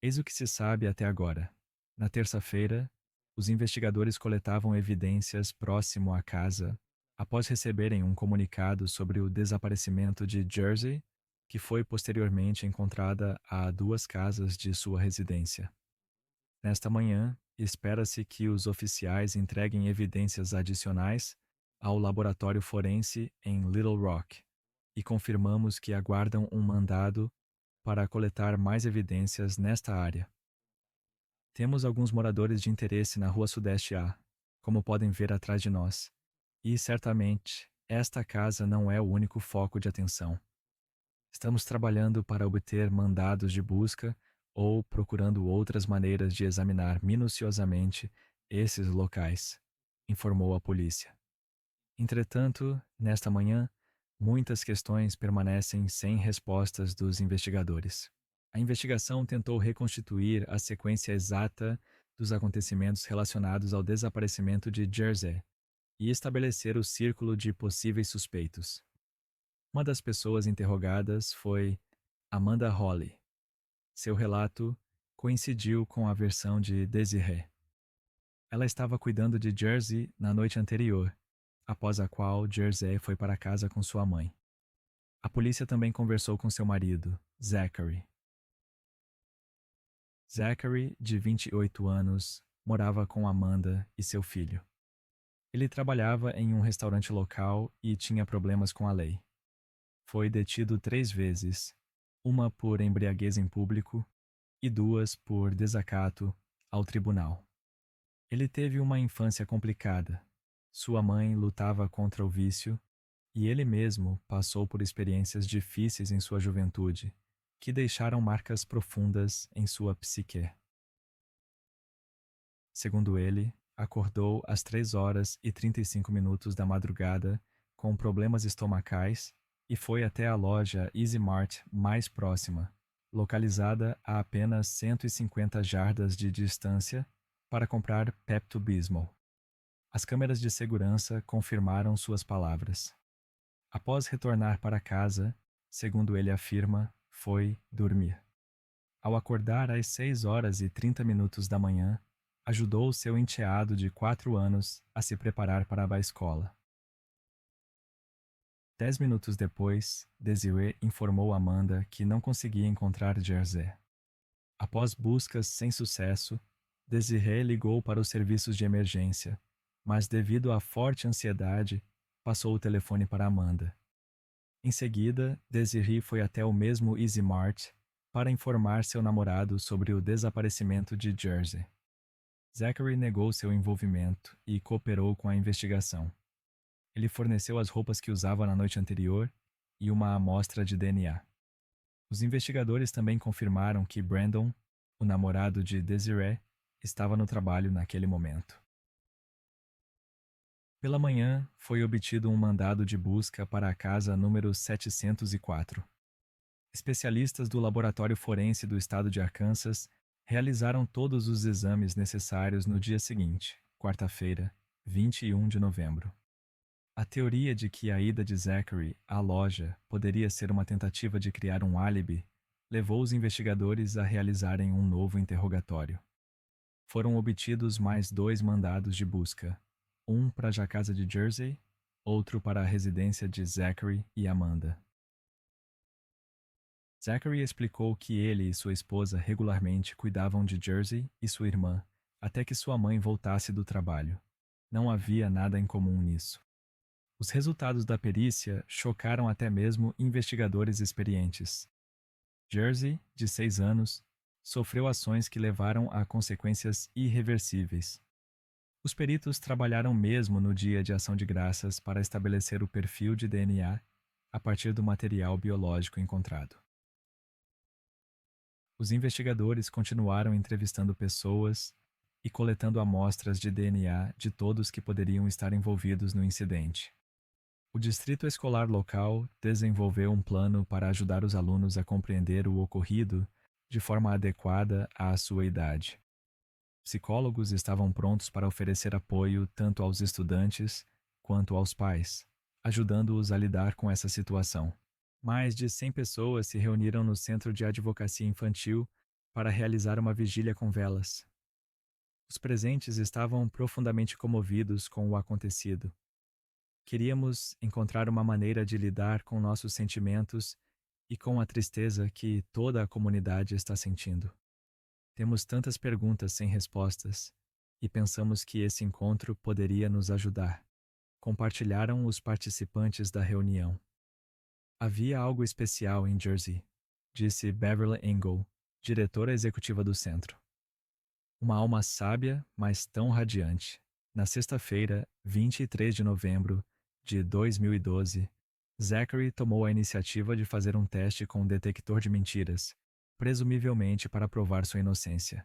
Eis o que se sabe até agora. Na terça-feira, os investigadores coletavam evidências próximo à casa após receberem um comunicado sobre o desaparecimento de Jersey, que foi posteriormente encontrada a 2 casas de sua residência. Nesta manhã, espera-se que os oficiais entreguem evidências adicionais ao laboratório forense em Little Rock e confirmamos que aguardam um mandado para coletar mais evidências nesta área. Temos alguns moradores de interesse na Rua Sudeste A, como podem ver atrás de nós. E, certamente, esta casa não é o único foco de atenção. Estamos trabalhando para obter mandados de busca ou procurando outras maneiras de examinar minuciosamente esses locais, informou a polícia. Entretanto, nesta manhã, muitas questões permanecem sem respostas dos investigadores. A investigação tentou reconstituir a sequência exata dos acontecimentos relacionados ao desaparecimento de Jersey e estabelecer o círculo de possíveis suspeitos. Uma das pessoas interrogadas foi Amanda Holly. Seu relato coincidiu com a versão de Desiree. Ela estava cuidando de Jersey na noite anterior, após a qual Jersey foi para casa com sua mãe. A polícia também conversou com seu marido, Zachary. Zachary, de 28 anos, morava com Amanda e seu filho. Ele trabalhava em um restaurante local e tinha problemas com a lei. Foi detido 3 vezes, uma por embriaguez em público e 2 por desacato ao tribunal. Ele teve uma infância complicada. Sua mãe lutava contra o vício e ele mesmo passou por experiências difíceis em sua juventude, que deixaram marcas profundas em sua psique. Segundo ele, acordou às 3h35 da madrugada com problemas estomacais e foi até a loja Easy Mart mais próxima, localizada a apenas 150 jardas de distância, para comprar Pepto-Bismol. As câmeras de segurança confirmaram suas palavras. Após retornar para casa, segundo ele afirma, foi dormir. Ao acordar às 6h30 da manhã, ajudou seu enteado de 4 anos a se preparar para a escola. 10 minutos depois, Desiree informou Amanda que não conseguia encontrar Jersey. Após buscas sem sucesso, Desiree ligou para os serviços de emergência, mas devido à forte ansiedade, passou o telefone para Amanda. Em seguida, Desiree foi até o mesmo Easy Mart para informar seu namorado sobre o desaparecimento de Jersey. Zachary negou seu envolvimento e cooperou com a investigação. Ele forneceu as roupas que usava na noite anterior e uma amostra de DNA. Os investigadores também confirmaram que Brandon, o namorado de Desiree, estava no trabalho naquele momento. Pela manhã, foi obtido um mandado de busca para a casa número 704. Especialistas do Laboratório Forense do estado de Arkansas realizaram todos os exames necessários no dia seguinte, quarta-feira, 21 de novembro. A teoria de que a ida de Zachary à loja poderia ser uma tentativa de criar um álibi levou os investigadores a realizarem um novo interrogatório. Foram obtidos mais 2 mandados de busca, um para a casa de Jersey, outro para a residência de Zachary e Amanda. Zachary explicou que ele e sua esposa regularmente cuidavam de Jersey e sua irmã até que sua mãe voltasse do trabalho. Não havia nada em comum nisso. Os resultados da perícia chocaram até mesmo investigadores experientes. Jersey, de 6 anos, sofreu ações que levaram a consequências irreversíveis. Os peritos trabalharam mesmo no dia de ação de graças para estabelecer o perfil de DNA a partir do material biológico encontrado. Os investigadores continuaram entrevistando pessoas e coletando amostras de DNA de todos que poderiam estar envolvidos no incidente. O distrito escolar local desenvolveu um plano para ajudar os alunos a compreender o ocorrido de forma adequada à sua idade. Psicólogos estavam prontos para oferecer apoio tanto aos estudantes quanto aos pais, ajudando-os a lidar com essa situação. Mais de 100 pessoas se reuniram no Centro de Advocacia Infantil para realizar uma vigília com velas. Os presentes estavam profundamente comovidos com o acontecido. Queríamos encontrar uma maneira de lidar com nossos sentimentos e com a tristeza que toda a comunidade está sentindo. Temos tantas perguntas sem respostas e pensamos que esse encontro poderia nos ajudar, compartilharam os participantes da reunião. Havia algo especial em Jersey, disse Beverly Engel, diretora executiva do centro. Uma alma sábia, mas tão radiante. Na sexta-feira, 23 de novembro de 2012, Zachary tomou a iniciativa de fazer um teste com um detector de mentiras, presumivelmente para provar sua inocência.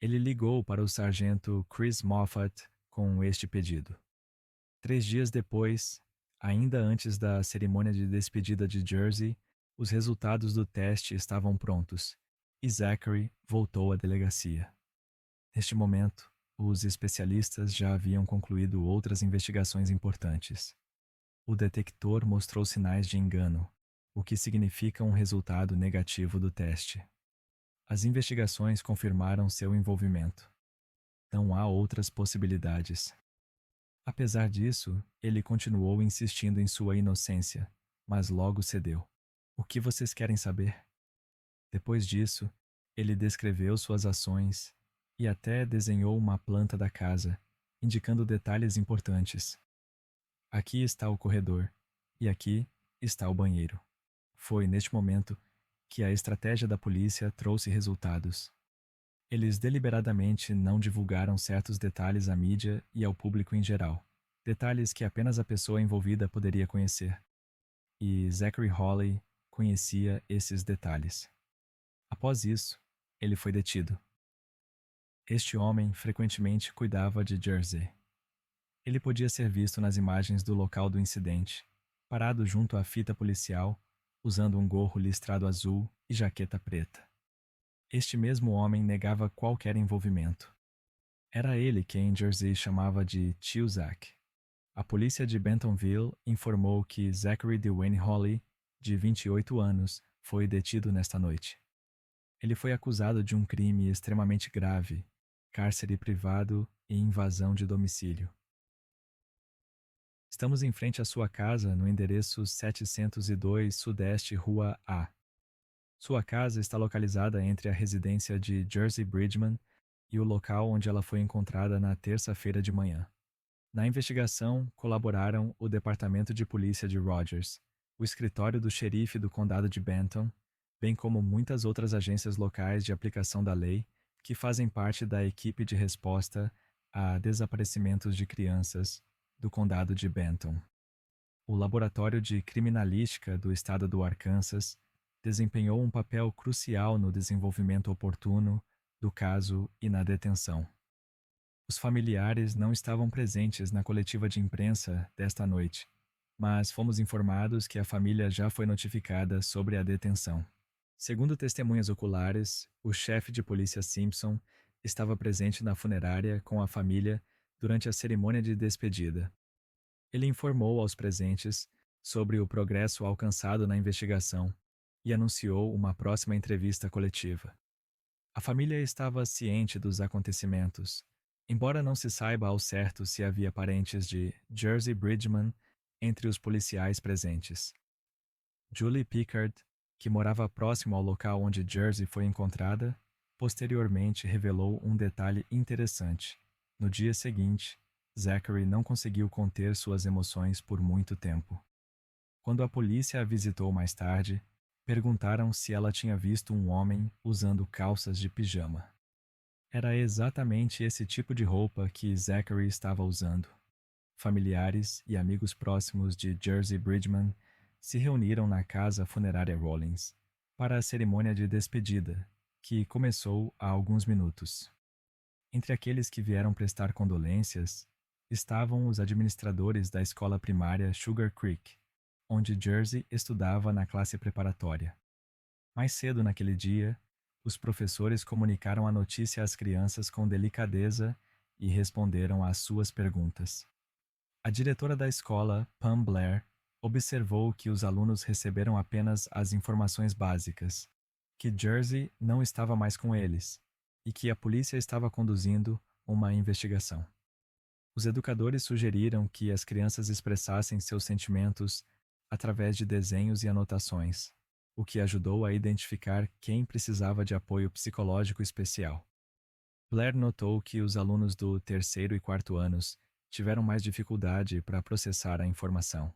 Ele ligou para o sargento Chris Moffat com este pedido. 3 dias depois, ainda antes da cerimônia de despedida de Jersey, os resultados do teste estavam prontos e Zachary voltou à delegacia. Neste momento, os especialistas já haviam concluído outras investigações importantes. O detector mostrou sinais de engano, o que significa um resultado negativo do teste. As investigações confirmaram seu envolvimento. Não há outras possibilidades. Apesar disso, ele continuou insistindo em sua inocência, mas logo cedeu. O que vocês querem saber? Depois disso, ele descreveu suas ações e até desenhou uma planta da casa, indicando detalhes importantes. Aqui está o corredor, e aqui está o banheiro. Foi neste momento que a estratégia da polícia trouxe resultados. Eles deliberadamente não divulgaram certos detalhes à mídia e ao público em geral, detalhes que apenas a pessoa envolvida poderia conhecer. E Zachary Hawley conhecia esses detalhes. Após isso, ele foi detido. Este homem frequentemente cuidava de Jersey. Ele podia ser visto nas imagens do local do incidente, parado junto à fita policial, usando um gorro listrado azul e jaqueta preta. Este mesmo homem negava qualquer envolvimento. Era ele quem Jersey chamava de Tio Zack. A polícia de Bentonville informou que Zachary Dwayne Holly, de 28 anos, foi detido nesta noite. Ele foi acusado de um crime extremamente grave, cárcere privado e invasão de domicílio. Estamos em frente à sua casa no endereço 702 Sudeste Rua A. Sua casa está localizada entre a residência de Jersey Bridgman e o local onde ela foi encontrada na terça-feira de manhã. Na investigação, colaboraram o Departamento de Polícia de Rogers, o escritório do xerife do condado de Benton, bem como muitas outras agências locais de aplicação da lei que fazem parte da equipe de resposta a desaparecimentos de crianças do condado de Benton. O Laboratório de Criminalística do estado do Arkansas desempenhou um papel crucial no desenvolvimento oportuno do caso e na detenção. Os familiares não estavam presentes na coletiva de imprensa desta noite, mas fomos informados que a família já foi notificada sobre a detenção. Segundo testemunhas oculares, o chefe de polícia Simpson estava presente na funerária com a família durante a cerimônia de despedida. Ele informou aos presentes sobre o progresso alcançado na investigação e anunciou uma próxima entrevista coletiva. A família estava ciente dos acontecimentos, embora não se saiba ao certo se havia parentes de Jersey Bridgman entre os policiais presentes. Julie Pickard, que morava próximo ao local onde Jersey foi encontrada, posteriormente revelou um detalhe interessante. No dia seguinte, Zachary não conseguiu conter suas emoções por muito tempo. Quando a polícia a visitou mais tarde, perguntaram se ela tinha visto um homem usando calças de pijama. Era exatamente esse tipo de roupa que Zachary estava usando. Familiares e amigos próximos de Jersey Bridgman se reuniram na casa funerária Rollins para a cerimônia de despedida, que começou há alguns minutos. Entre aqueles que vieram prestar condolências estavam os administradores da escola primária Sugar Creek, onde Jersey estudava na classe preparatória. Mais cedo naquele dia, os professores comunicaram a notícia às crianças com delicadeza e responderam às suas perguntas. A diretora da escola, Pam Blair, observou que os alunos receberam apenas as informações básicas, que Jersey não estava mais com eles e que a polícia estava conduzindo uma investigação. Os educadores sugeriram que as crianças expressassem seus sentimentos através de desenhos e anotações, o que ajudou a identificar quem precisava de apoio psicológico especial. Blair notou que os alunos do terceiro e quarto anos tiveram mais dificuldade para processar a informação.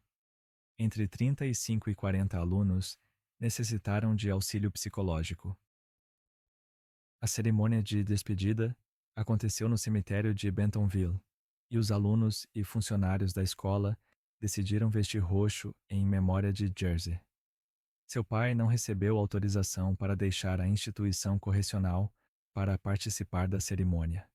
Entre 35 e 40 alunos necessitaram de auxílio psicológico. A cerimônia de despedida aconteceu no cemitério de Bentonville, e os alunos e funcionários da escola decidiram vestir roxo em memória de Jersey. Seu pai não recebeu autorização para deixar a instituição correcional para participar da cerimônia.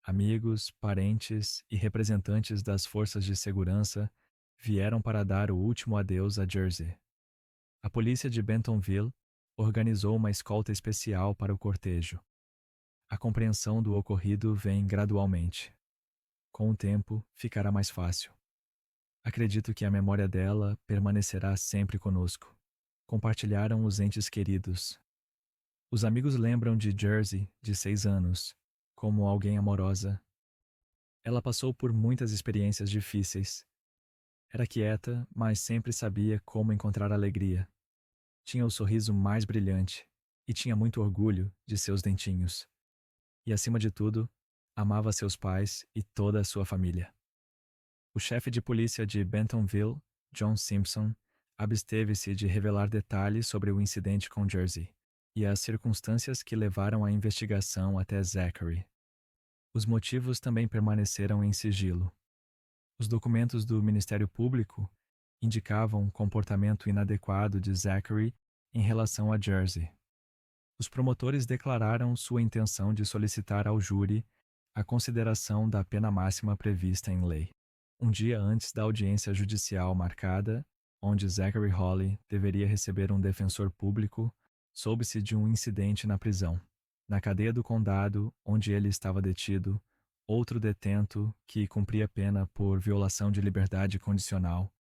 Amigos, parentes e representantes das forças de segurança vieram para dar o último adeus a Jersey. A polícia de Bentonville organizou uma escolta especial para o cortejo. A compreensão do ocorrido vem gradualmente. Com o tempo, ficará mais fácil. Acredito que a memória dela permanecerá sempre conosco. Compartilharam os entes queridos. Os amigos lembram de Jersey, de 6 anos, como alguém amorosa. Ela passou por muitas experiências difíceis. Era quieta, mas sempre sabia como encontrar alegria. Tinha o sorriso mais brilhante e tinha muito orgulho de seus dentinhos. E, acima de tudo, amava seus pais e toda a sua família. O chefe de polícia de Bentonville, John Simpson, absteve-se de revelar detalhes sobre o incidente com Jersey e as circunstâncias que levaram a investigação até Zachary. Os motivos também permaneceram em sigilo. Os documentos do Ministério Público indicavam um comportamento inadequado de Zachary em relação a Jersey. Os promotores declararam sua intenção de solicitar ao júri a consideração da pena máxima prevista em lei. Um dia antes da audiência judicial marcada, onde Zachary Hawley deveria receber um defensor público, soube-se de um incidente na prisão. Na cadeia do condado, onde ele estava detido, outro detento, que cumpria pena por violação de liberdade condicional,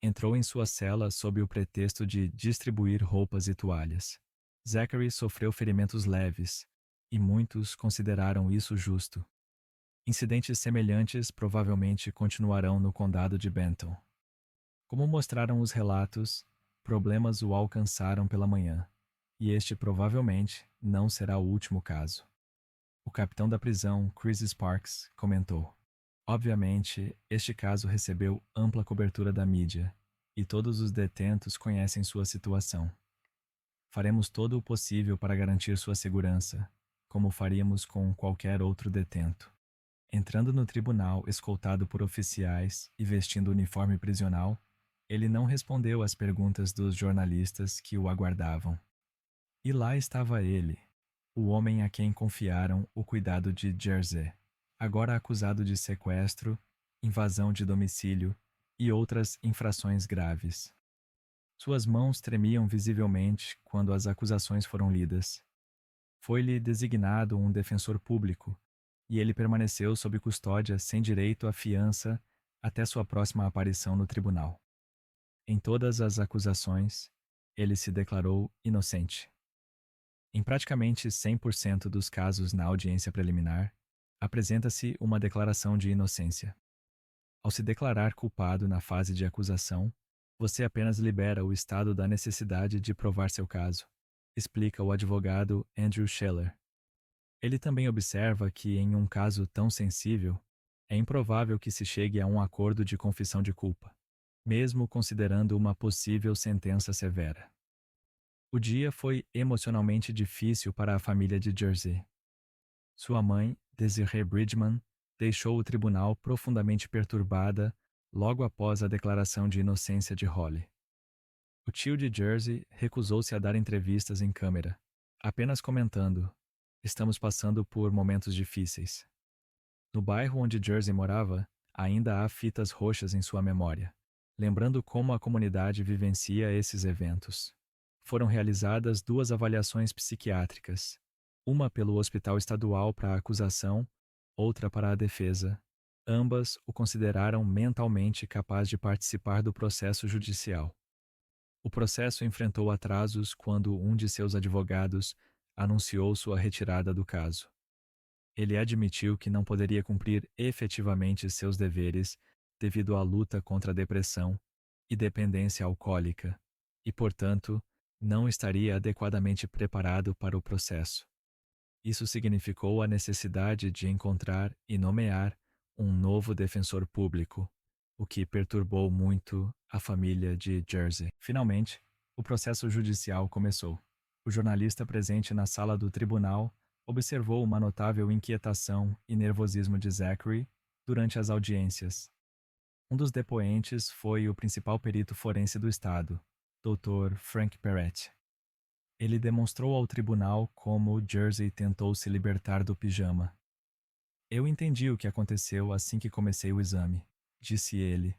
entrou em sua cela sob o pretexto de distribuir roupas e toalhas. Zachary sofreu ferimentos leves, e muitos consideraram isso justo. Incidentes semelhantes provavelmente continuarão no condado de Benton. Como mostraram os relatos, problemas o alcançaram pela manhã, e este provavelmente não será o último caso. O capitão da prisão, Chris Sparks, comentou: obviamente, este caso recebeu ampla cobertura da mídia, e todos os detentos conhecem sua situação. Faremos todo o possível para garantir sua segurança, como faríamos com qualquer outro detento. Entrando no tribunal escoltado por oficiais e vestindo o uniforme prisional, ele não respondeu às perguntas dos jornalistas que o aguardavam. E lá estava ele, o homem a quem confiaram o cuidado de Jersey, agora acusado de sequestro, invasão de domicílio e outras infrações graves. Suas mãos tremiam visivelmente quando as acusações foram lidas. Foi-lhe designado um defensor público, e ele permaneceu sob custódia sem direito à fiança até sua próxima aparição no tribunal. Em todas as acusações, ele se declarou inocente. Em praticamente 100% dos casos na audiência preliminar, apresenta-se uma declaração de inocência. Ao se declarar culpado na fase de acusação, você apenas libera o estado da necessidade de provar seu caso, explica o advogado Andrew Scheller. Ele também observa que, em um caso tão sensível, é improvável que se chegue a um acordo de confissão de culpa, mesmo considerando uma possível sentença severa. O dia foi emocionalmente difícil para a família de Jersey. Sua mãe, Desiree Bridgman, deixou o tribunal profundamente perturbada logo após a declaração de inocência de Holly. O tio de Jersey recusou-se a dar entrevistas em câmera, apenas comentando: estamos passando por momentos difíceis. No bairro onde Jersey morava, ainda há fitas roxas em sua memória, lembrando como a comunidade vivencia esses eventos. Foram realizadas 2 avaliações psiquiátricas, uma pelo Hospital Estadual para a acusação, outra para a defesa. Ambas o consideraram mentalmente capaz de participar do processo judicial. O processo enfrentou atrasos quando um de seus advogados anunciou sua retirada do caso. Ele admitiu que não poderia cumprir efetivamente seus deveres devido à luta contra a depressão e dependência alcoólica, e, portanto, não estaria adequadamente preparado para o processo. Isso significou a necessidade de encontrar e nomear um novo defensor público, o que perturbou muito a família de Jersey. Finalmente, o processo judicial começou. O jornalista presente na sala do tribunal observou uma notável inquietação e nervosismo de Zachary durante as audiências. Um dos depoentes foi o principal perito forense do estado, Dr. Frank Perrett. Ele demonstrou ao tribunal como Jersey tentou se libertar do pijama. Eu entendi o que aconteceu assim que comecei o exame, disse ele,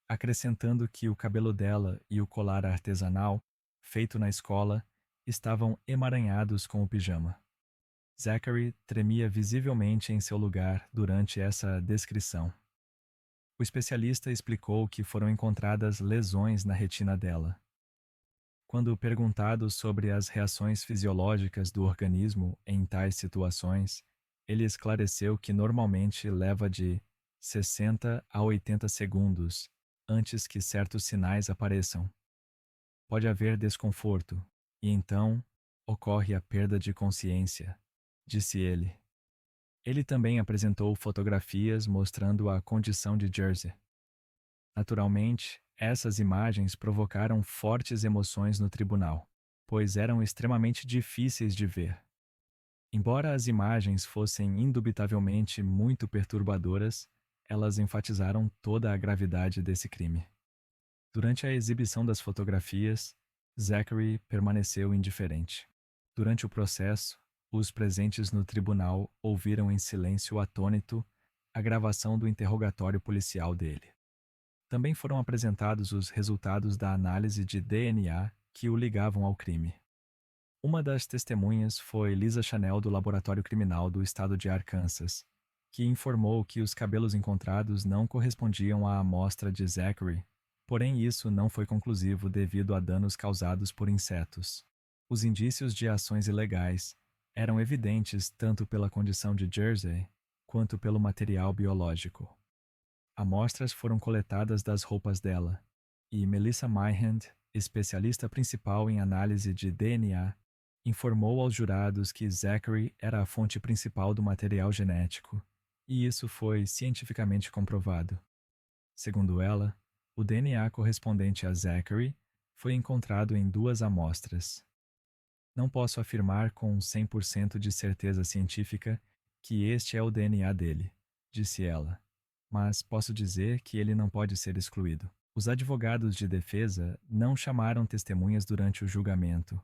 acrescentando que o cabelo dela e o colar artesanal, feito na escola, estavam emaranhados com o pijama. Zachary tremia visivelmente em seu lugar durante essa descrição. O especialista explicou que foram encontradas lesões na retina dela. Quando perguntado sobre as reações fisiológicas do organismo em tais situações, ele esclareceu que normalmente leva de 60 a 80 segundos antes que certos sinais apareçam. Pode haver desconforto, e então ocorre a perda de consciência, disse ele. Ele também apresentou fotografias mostrando a condição de Jersey. Naturalmente, essas imagens provocaram fortes emoções no tribunal, pois eram extremamente difíceis de ver. Embora as imagens fossem indubitavelmente muito perturbadoras, elas enfatizaram toda a gravidade desse crime. Durante a exibição das fotografias, Zachary permaneceu indiferente. Durante o processo, os presentes no tribunal ouviram em silêncio atônito a gravação do interrogatório policial dele. Também foram apresentados os resultados da análise de DNA que o ligavam ao crime. Uma das testemunhas foi Lisa Chanel, do Laboratório Criminal do estado de Arkansas, que informou que os cabelos encontrados não correspondiam à amostra de Zachary, porém isso não foi conclusivo devido a danos causados por insetos. Os indícios de ações ilegais eram evidentes tanto pela condição de Jersey quanto pelo material biológico. Amostras foram coletadas das roupas dela, e Melissa Myhand, especialista principal em análise de DNA, informou aos jurados que Zachary era a fonte principal do material genético, e isso foi cientificamente comprovado. Segundo ela, o DNA correspondente a Zachary foi encontrado em 2 amostras. Não posso afirmar com 100% de certeza científica que este é o DNA dele, disse ela, mas posso dizer que ele não pode ser excluído. Os advogados de defesa não chamaram testemunhas durante o julgamento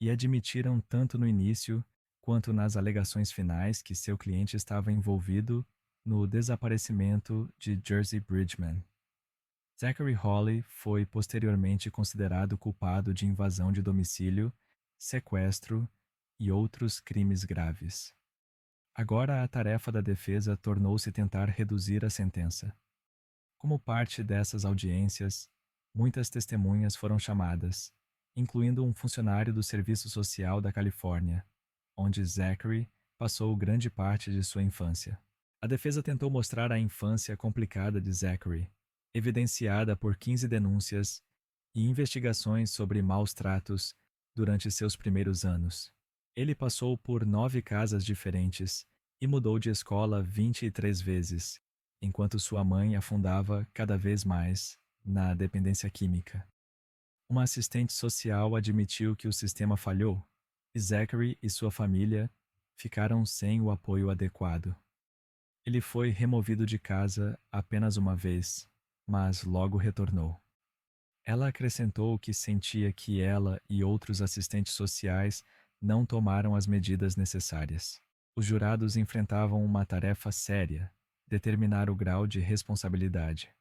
e admitiram tanto no início quanto nas alegações finais que seu cliente estava envolvido no desaparecimento de Jersey Bridgman. Zachary Hawley foi posteriormente considerado culpado de invasão de domicílio, sequestro e outros crimes graves. Agora a tarefa da defesa tornou-se tentar reduzir a sentença. Como parte dessas audiências, muitas testemunhas foram chamadas, incluindo um funcionário do Serviço Social da Califórnia, onde Zachary passou grande parte de sua infância. A defesa tentou mostrar a infância complicada de Zachary, evidenciada por 15 denúncias e investigações sobre maus tratos durante seus primeiros anos. Ele passou por 9 casas diferentes e mudou de escola 23 vezes, enquanto sua mãe afundava cada vez mais na dependência química. Uma assistente social admitiu que o sistema falhou e Zachary e sua família ficaram sem o apoio adequado. Ele foi removido de casa apenas uma vez, mas logo retornou. Ela acrescentou que sentia que ela e outros assistentes sociais não tomaram as medidas necessárias. Os jurados enfrentavam uma tarefa séria: determinar o grau de responsabilidade.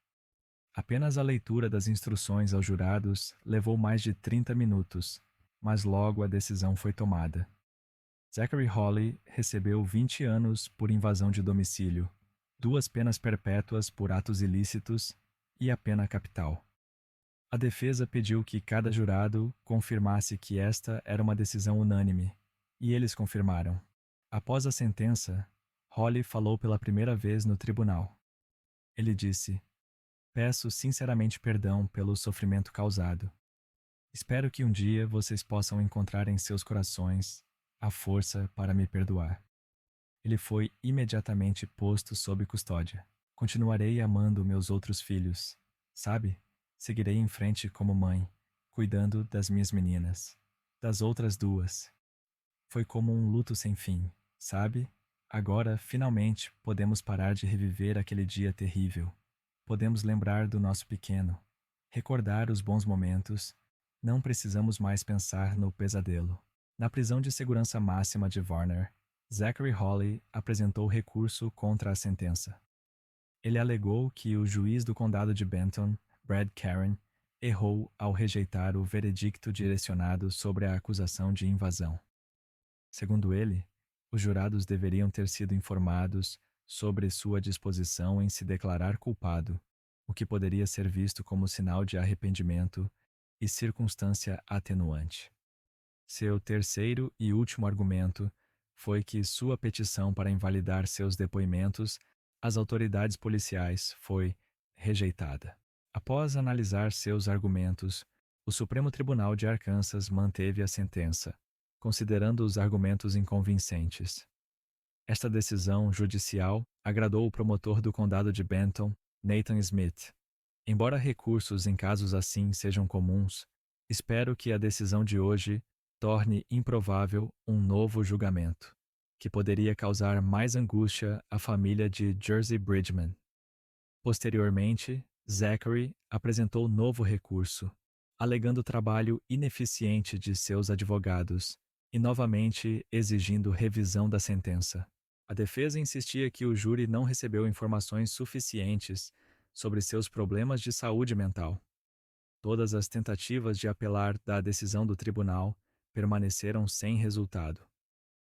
Apenas a leitura das instruções aos jurados levou mais de 30 minutos, mas logo a decisão foi tomada. Zachary Hawley recebeu 20 anos por invasão de domicílio, 2 penas perpétuas por atos ilícitos e a pena capital. A defesa pediu que cada jurado confirmasse que esta era uma decisão unânime, e eles confirmaram. Após a sentença, Hawley falou pela primeira vez no tribunal. Ele disse: "Peço sinceramente perdão pelo sofrimento causado. Espero que um dia vocês possam encontrar em seus corações a força para me perdoar." Ele foi imediatamente posto sob custódia. "Continuarei amando meus outros filhos, sabe? Seguirei em frente como mãe, cuidando das minhas meninas, das outras 2. Foi como um luto sem fim, sabe? Agora, finalmente, podemos parar de reviver aquele dia terrível. Podemos lembrar do nosso pequeno, recordar os bons momentos. Não precisamos mais pensar no pesadelo." Na prisão de segurança máxima de Varner, Zachary Hawley apresentou recurso contra a sentença. Ele alegou que o juiz do condado de Benton, Brad Karen, errou ao rejeitar o veredicto direcionado sobre a acusação de invasão. Segundo ele, os jurados deveriam ter sido informados sobre sua disposição em se declarar culpado, o que poderia ser visto como sinal de arrependimento e circunstância atenuante. Seu terceiro e último argumento foi que sua petição para invalidar seus depoimentos às autoridades policiais foi rejeitada. Após analisar seus argumentos, o Supremo Tribunal de Arkansas manteve a sentença, considerando os argumentos inconvincentes. Esta decisão judicial agradou o promotor do condado de Benton, Nathan Smith. Embora recursos em casos assim sejam comuns, espero que a decisão de hoje torne improvável um novo julgamento, que poderia causar mais angústia à família de Jersey Bridgman. Posteriormente, Zachary apresentou novo recurso, alegando trabalho ineficiente de seus advogados e novamente exigindo revisão da sentença. A defesa insistia que o júri não recebeu informações suficientes sobre seus problemas de saúde mental. Todas as tentativas de apelar da decisão do tribunal permaneceram sem resultado.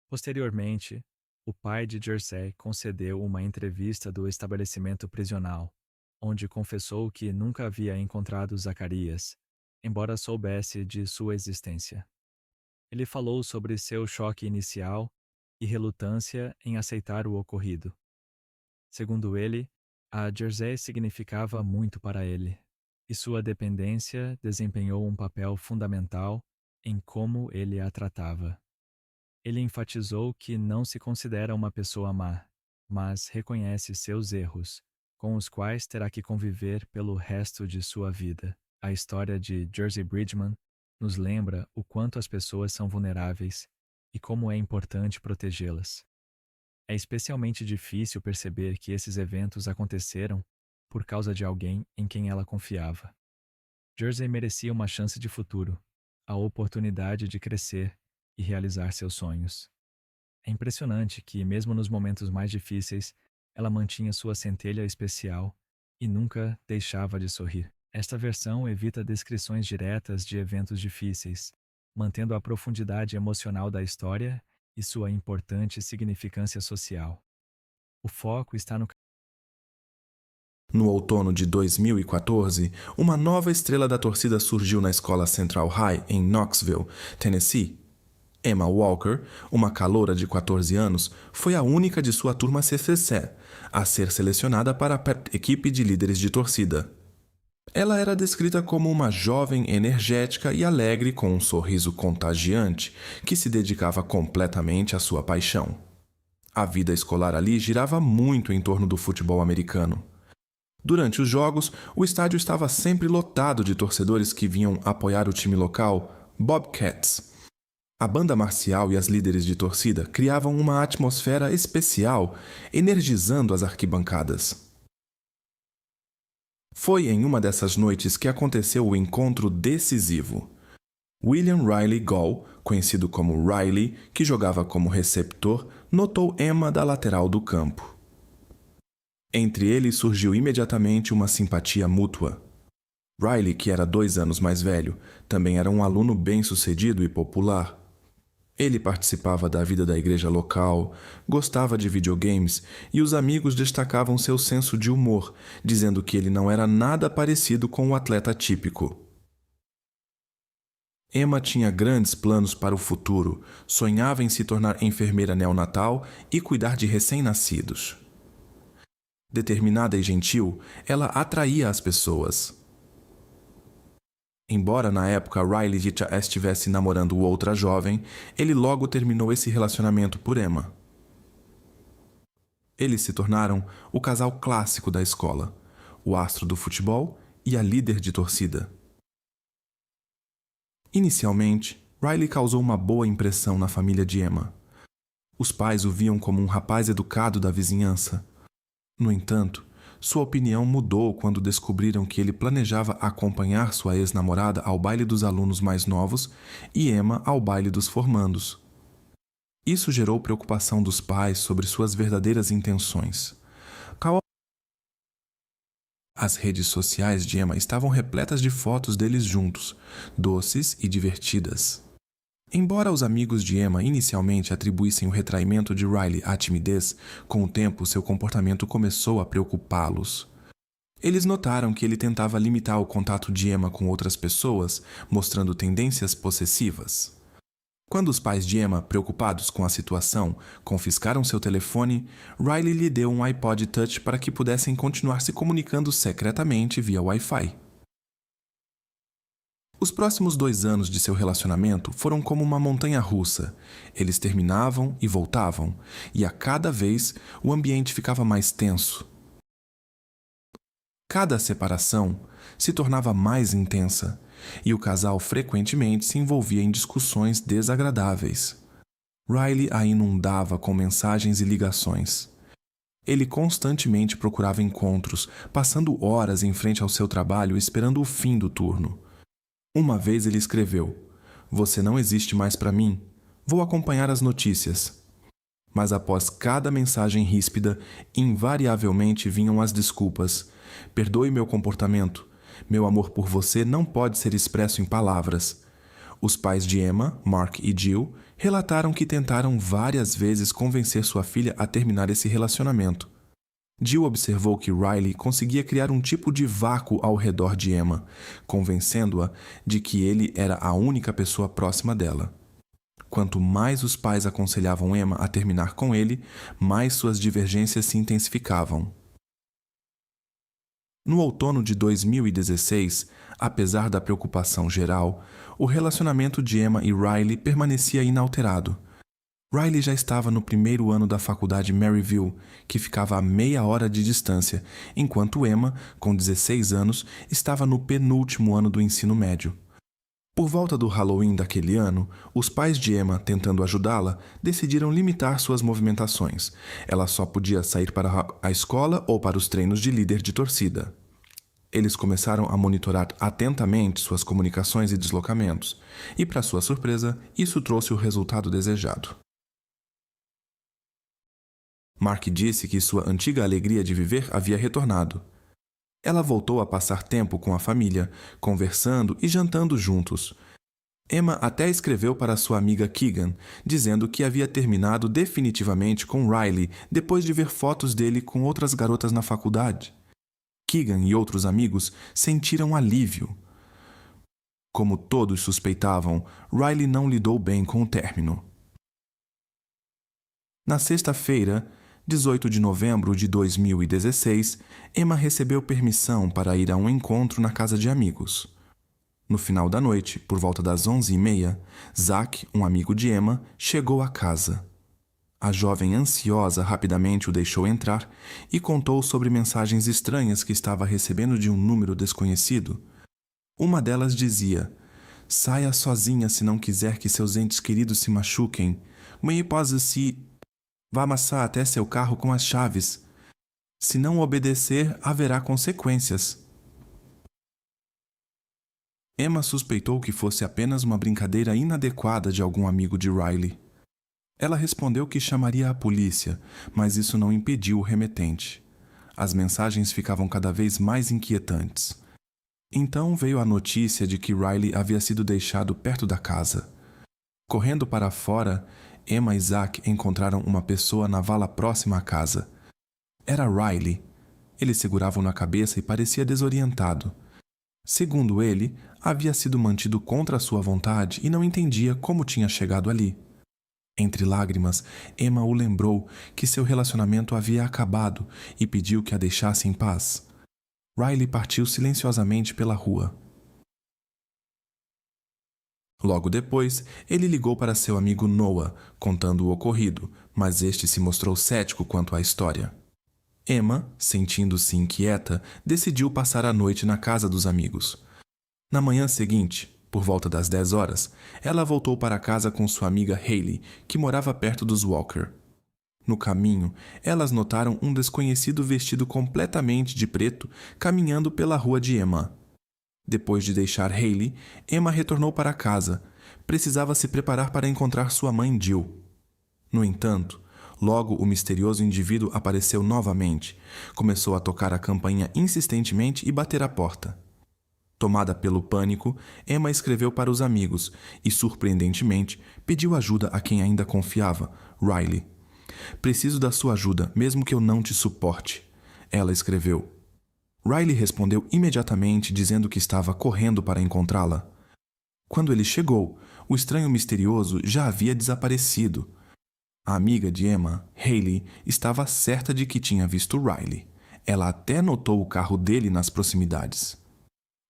Posteriormente, o pai de Jersey concedeu uma entrevista do estabelecimento prisional, onde confessou que nunca havia encontrado Zacarias, embora soubesse de sua existência. Ele falou sobre seu choque inicial e relutância em aceitar o ocorrido. Segundo ele, a Jersey significava muito para ele, e sua dependência desempenhou um papel fundamental em como ele a tratava. Ele enfatizou que não se considera uma pessoa má, mas reconhece seus erros, com os quais terá que conviver pelo resto de sua vida. A história de Jersey Bridgman nos lembra o quanto as pessoas são vulneráveis e como é importante protegê-las. É especialmente difícil perceber que esses eventos aconteceram por causa de alguém em quem ela confiava. Jersey merecia uma chance de futuro, a oportunidade de crescer e realizar seus sonhos. É impressionante que, mesmo nos momentos mais difíceis, ela mantinha sua centelha especial e nunca deixava de sorrir. Esta versão evita descrições diretas de eventos difíceis, mantendo a profundidade emocional da história e sua importante significância social. O foco está no No outono de 2014, uma nova estrela da torcida surgiu na escola Central High, em Knoxville, Tennessee. Emma Walker, uma caloura de 14 anos, foi a única de sua turma CCC a ser selecionada para a equipe de líderes de torcida. Ela era descrita como uma jovem energética e alegre com um sorriso contagiante que se dedicava completamente à sua paixão. A vida escolar ali girava muito em torno do futebol americano. Durante os jogos, o estádio estava sempre lotado de torcedores que vinham apoiar o time local, Bobcats. A banda marcial e as líderes de torcida criavam uma atmosfera especial, energizando as arquibancadas. Foi em uma dessas noites que aconteceu o encontro decisivo. William Riley Gall, conhecido como Riley, que jogava como receptor, notou Emma da lateral do campo. Entre eles surgiu imediatamente uma simpatia mútua. Riley, que era 2 anos mais velho, também era um aluno bem-sucedido e popular. Ele participava da vida da igreja local, gostava de videogames e os amigos destacavam seu senso de humor, dizendo que ele não era nada parecido com o atleta típico. Emma tinha grandes planos para o futuro, sonhava em se tornar enfermeira neonatal e cuidar de recém-nascidos. Determinada e gentil, ela atraía as pessoas. Embora na época Riley já estivesse namorando outra jovem, ele logo terminou esse relacionamento por Emma. Eles se tornaram o casal clássico da escola, o astro do futebol e a líder de torcida. Inicialmente, Riley causou uma boa impressão na família de Emma. Os pais o viam como um rapaz educado da vizinhança. No entanto, sua opinião mudou quando descobriram que ele planejava acompanhar sua ex-namorada ao baile dos alunos mais novos e Emma ao baile dos formandos. Isso gerou preocupação dos pais sobre suas verdadeiras intenções. As redes sociais de Emma estavam repletas de fotos deles juntos, doces e divertidas. Embora os amigos de Emma inicialmente atribuíssem o retraimento de Riley à timidez, com o tempo seu comportamento começou a preocupá-los. Eles notaram que ele tentava limitar o contato de Emma com outras pessoas, mostrando tendências possessivas. Quando os pais de Emma, preocupados com a situação, confiscaram seu telefone, Riley lhe deu um iPod Touch para que pudessem continuar se comunicando secretamente via Wi-Fi. Os próximos 2 anos de seu relacionamento foram como uma montanha-russa. Eles terminavam e voltavam, e a cada vez o ambiente ficava mais tenso. Cada separação se tornava mais intensa, e o casal frequentemente se envolvia em discussões desagradáveis. Riley a inundava com mensagens e ligações. Ele constantemente procurava encontros, passando horas em frente ao seu trabalho esperando o fim do turno. Uma vez ele escreveu: "Você não existe mais para mim. Vou acompanhar as notícias." Mas após cada mensagem ríspida, invariavelmente vinham as desculpas: Perdoe meu comportamento. Meu amor por você não pode ser expresso em palavras. Os pais de Emma, Mark e Jill, relataram que tentaram várias vezes convencer sua filha a terminar esse relacionamento. Jill observou que Riley conseguia criar um tipo de vácuo ao redor de Emma, convencendo-a de que ele era a única pessoa próxima dela. Quanto mais os pais aconselhavam Emma a terminar com ele, mais suas divergências se intensificavam. No outono de 2016, apesar da preocupação geral, o relacionamento de Emma e Riley permanecia inalterado. Riley já estava no primeiro ano da faculdade Maryville, que ficava a meia hora de distância, enquanto Emma, com 16 anos, estava no penúltimo ano do ensino médio. Por volta do Halloween daquele ano, os pais de Emma, tentando ajudá-la, decidiram limitar suas movimentações. Ela só podia sair para a escola ou para os treinos de líder de torcida. Eles começaram a monitorar atentamente suas comunicações e deslocamentos, e, para sua surpresa, isso trouxe o resultado desejado. Mark disse que sua antiga alegria de viver havia retornado. Ela voltou a passar tempo com a família, conversando e jantando juntos. Emma até escreveu para sua amiga Keegan, dizendo que havia terminado definitivamente com Riley depois de ver fotos dele com outras garotas na faculdade. Keegan e outros amigos sentiram alívio. Como todos suspeitavam, Riley não lidou bem com o término. Na sexta-feira, 18 de novembro de 2016, Emma recebeu permissão para ir a um encontro na casa de amigos. No final da noite, por volta das 11h30, Zach, um amigo de Emma, chegou à casa. A jovem ansiosa rapidamente o deixou entrar e contou sobre mensagens estranhas que estava recebendo de um número desconhecido. Uma delas dizia: "Saia sozinha se não quiser que seus entes queridos se machuquem. Mãe pode se... Vá amassar até seu carro com as chaves. Se não obedecer, haverá consequências." Emma suspeitou que fosse apenas uma brincadeira inadequada de algum amigo de Riley. Ela respondeu que chamaria a polícia, mas isso não impediu o remetente. As mensagens ficavam cada vez mais inquietantes. Então veio a notícia de que Riley havia sido deixado perto da casa. Correndo para fora, Emma e Zach encontraram uma pessoa na vala próxima à casa. Era Riley. Ele segurava na cabeça e parecia desorientado. Segundo ele, havia sido mantido contra sua vontade e não entendia como tinha chegado ali. Entre lágrimas, Emma o lembrou que seu relacionamento havia acabado e pediu que a deixasse em paz. Riley partiu silenciosamente pela rua. Logo depois, ele ligou para seu amigo Noah, contando o ocorrido, mas este se mostrou cético quanto à história. Emma, sentindo-se inquieta, decidiu passar a noite na casa dos amigos. Na manhã seguinte, por volta das 10 horas, ela voltou para casa com sua amiga Hayley, que morava perto dos Walker. No caminho, elas notaram um desconhecido vestido completamente de preto caminhando pela rua de Emma. Depois de deixar Hayley, Emma retornou para casa. Precisava se preparar para encontrar sua mãe Jill. No entanto, logo o misterioso indivíduo apareceu novamente. Começou a tocar a campainha insistentemente e bater à porta. Tomada pelo pânico, Emma escreveu para os amigos e, surpreendentemente, pediu ajuda a quem ainda confiava, Riley. "Preciso da sua ajuda, mesmo que eu não te suporte." Ela escreveu. Riley respondeu imediatamente dizendo que estava correndo para encontrá-la. Quando ele chegou, o estranho misterioso já havia desaparecido. A amiga de Emma, Hayley, estava certa de que tinha visto Riley. Ela até notou o carro dele nas proximidades.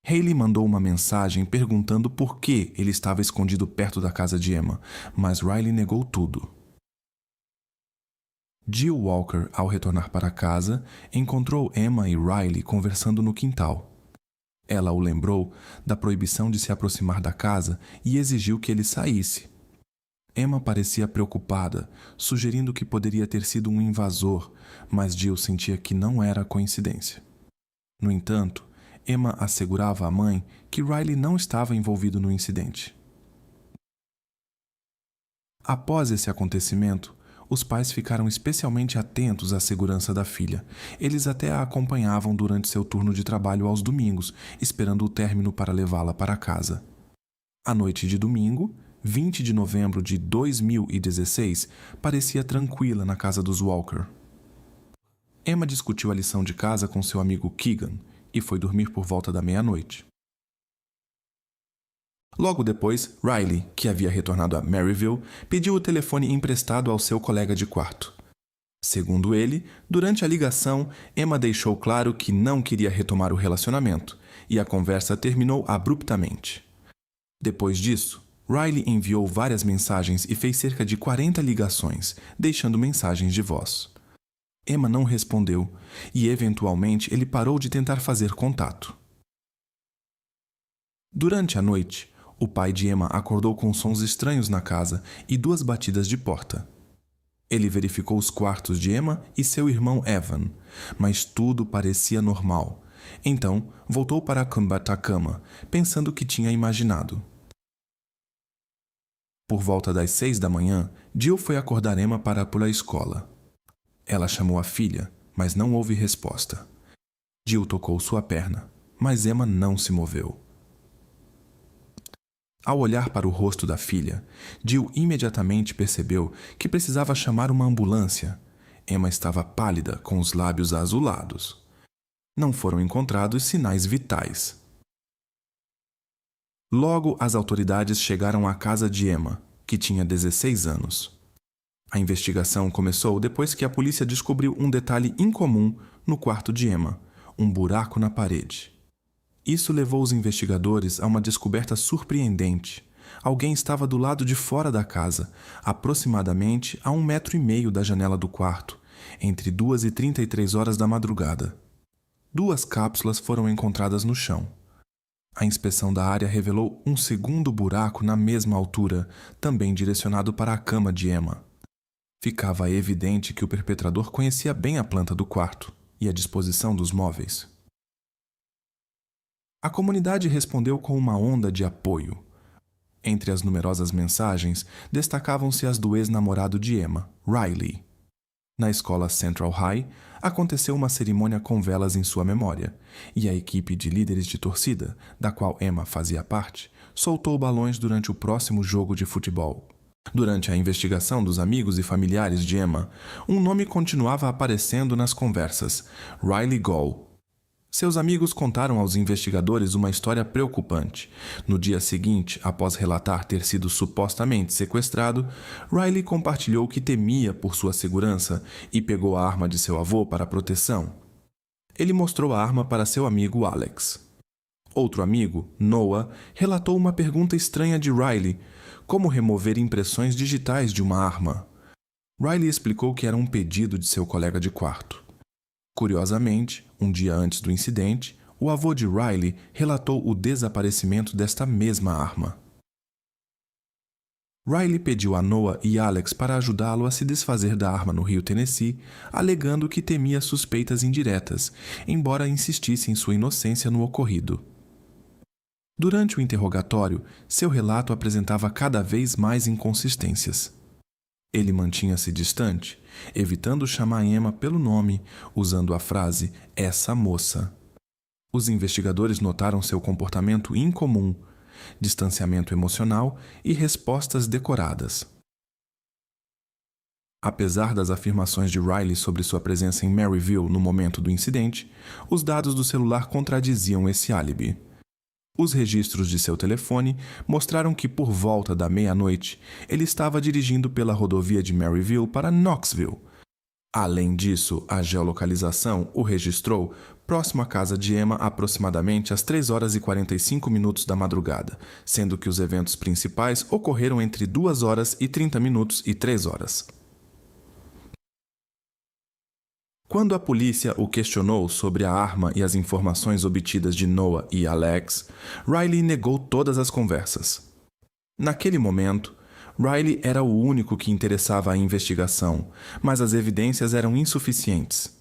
Hayley mandou uma mensagem perguntando por que ele estava escondido perto da casa de Emma, mas Riley negou tudo. Jill Walker, ao retornar para casa, encontrou Emma e Riley conversando no quintal. Ela o lembrou da proibição de se aproximar da casa e exigiu que ele saísse. Emma parecia preocupada, sugerindo que poderia ter sido um invasor, mas Jill sentia que não era coincidência. No entanto, Emma assegurava à mãe que Riley não estava envolvido no incidente. Após esse acontecimento, Os pais ficaram especialmente atentos à segurança da filha. Eles até a acompanhavam durante seu turno de trabalho aos domingos, esperando o término para levá-la para casa. A noite de domingo, 20 de novembro de 2016, parecia tranquila na casa dos Walker. Emma discutiu a lição de casa com seu amigo Keegan e foi dormir por volta da meia-noite. Logo depois, Riley, que havia retornado a Maryville, pediu o telefone emprestado ao seu colega de quarto. Segundo ele, durante a ligação, Emma deixou claro que não queria retomar o relacionamento, e a conversa terminou abruptamente. Depois disso, Riley enviou várias mensagens e fez cerca de 40 ligações, deixando mensagens de voz. Emma não respondeu, e eventualmente ele parou de tentar fazer contato. Durante a noite, o pai de Emma acordou com sons estranhos na casa e 2 batidas de porta. Ele verificou os quartos de Emma e seu irmão Evan, mas tudo parecia normal. Então, voltou para a cama, pensando que tinha imaginado. Por volta das 6 da manhã, Jill foi acordar Emma para ir à escola. Ela chamou a filha, mas não houve resposta. Jill tocou sua perna, mas Emma não se moveu. Ao olhar para o rosto da filha, Jill imediatamente percebeu que precisava chamar uma ambulância. Emma estava pálida, com os lábios azulados. Não foram encontrados sinais vitais. Logo, as autoridades chegaram à casa de Emma, que tinha 16 anos. A investigação começou depois que a polícia descobriu um detalhe incomum no quarto de Emma, um buraco na parede. Isso levou os investigadores a uma descoberta surpreendente. Alguém estava do lado de fora da casa, aproximadamente a 1,5 metros da janela do quarto, entre 2h33 horas da madrugada. 2 cápsulas foram encontradas no chão. A inspeção da área revelou um segundo buraco na mesma altura, também direcionado para a cama de Emma. Ficava evidente que o perpetrador conhecia bem a planta do quarto e a disposição dos móveis. A comunidade respondeu com uma onda de apoio. Entre as numerosas mensagens, destacavam-se as do ex-namorado de Emma, Riley. Na escola Central High, aconteceu uma cerimônia com velas em sua memória, e a equipe de líderes de torcida, da qual Emma fazia parte, soltou balões durante o próximo jogo de futebol. Durante a investigação dos amigos e familiares de Emma, um nome continuava aparecendo nas conversas: Riley Gall. Seus amigos contaram aos investigadores uma história preocupante. No dia seguinte, após relatar ter sido supostamente sequestrado, Riley compartilhou que temia por sua segurança e pegou a arma de seu avô para proteção. Ele mostrou a arma para seu amigo Alex. Outro amigo, Noah, relatou uma pergunta estranha de Riley: como remover impressões digitais de uma arma? Riley explicou que era um pedido de seu colega de quarto. Curiosamente, um dia antes do incidente, o avô de Riley relatou o desaparecimento desta mesma arma. Riley pediu a Noah e Alex para ajudá-lo a se desfazer da arma no Rio Tennessee, alegando que temia suspeitas indiretas, embora insistisse em sua inocência no ocorrido. Durante o interrogatório, seu relato apresentava cada vez mais inconsistências. Ele mantinha-se distante, evitando chamar Emma pelo nome, usando a frase "essa moça". Os investigadores notaram seu comportamento incomum, distanciamento emocional e respostas decoradas. Apesar das afirmações de Riley sobre sua presença em Maryville no momento do incidente, os dados do celular contradiziam esse álibi. Os registros de seu telefone mostraram que, por volta da meia-noite, ele estava dirigindo pela rodovia de Maryville para Knoxville. Além disso, a geolocalização o registrou próximo à casa de Emma aproximadamente às 3h45 da madrugada, sendo que os eventos principais ocorreram entre 2h30 e 3h. Quando a polícia o questionou sobre a arma e as informações obtidas de Noah e Alex, Riley negou todas as conversas. Naquele momento, Riley era o único que interessava a investigação, mas as evidências eram insuficientes.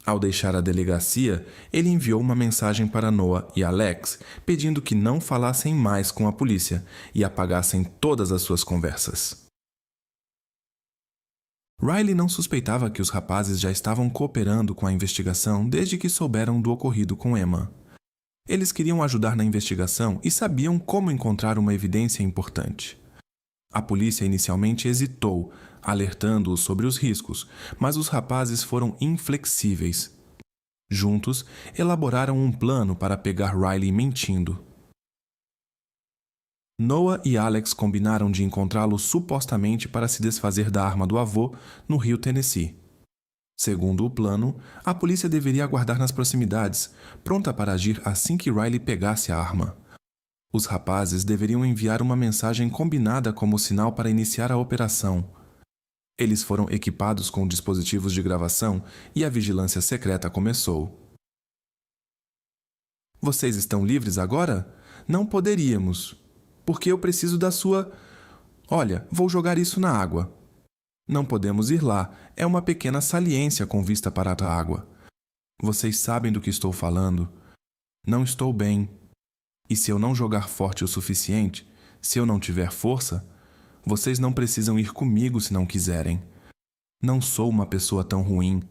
Ao deixar a delegacia, ele enviou uma mensagem para Noah e Alex pedindo que não falassem mais com a polícia e apagassem todas as suas conversas. Riley não suspeitava que os rapazes já estavam cooperando com a investigação desde que souberam do ocorrido com Emma. Eles queriam ajudar na investigação e sabiam como encontrar uma evidência importante. A polícia inicialmente hesitou, alertando-os sobre os riscos, mas os rapazes foram inflexíveis. Juntos, elaboraram um plano para pegar Riley mentindo. Noah e Alex combinaram de encontrá-lo supostamente para se desfazer da arma do avô no rio Tennessee. Segundo o plano, a polícia deveria aguardar nas proximidades, pronta para agir assim que Riley pegasse a arma. Os rapazes deveriam enviar uma mensagem combinada como sinal para iniciar a operação. Eles foram equipados com dispositivos de gravação e a vigilância secreta começou. Vocês estão livres agora? Não poderíamos, porque eu preciso da sua... Olha, vou jogar isso na água. Não podemos ir lá, é uma pequena saliência com vista para a água. Vocês sabem do que estou falando. Não estou bem. E se eu não jogar forte o suficiente, se eu não tiver força, vocês não precisam ir comigo se não quiserem. Não sou uma pessoa tão ruim.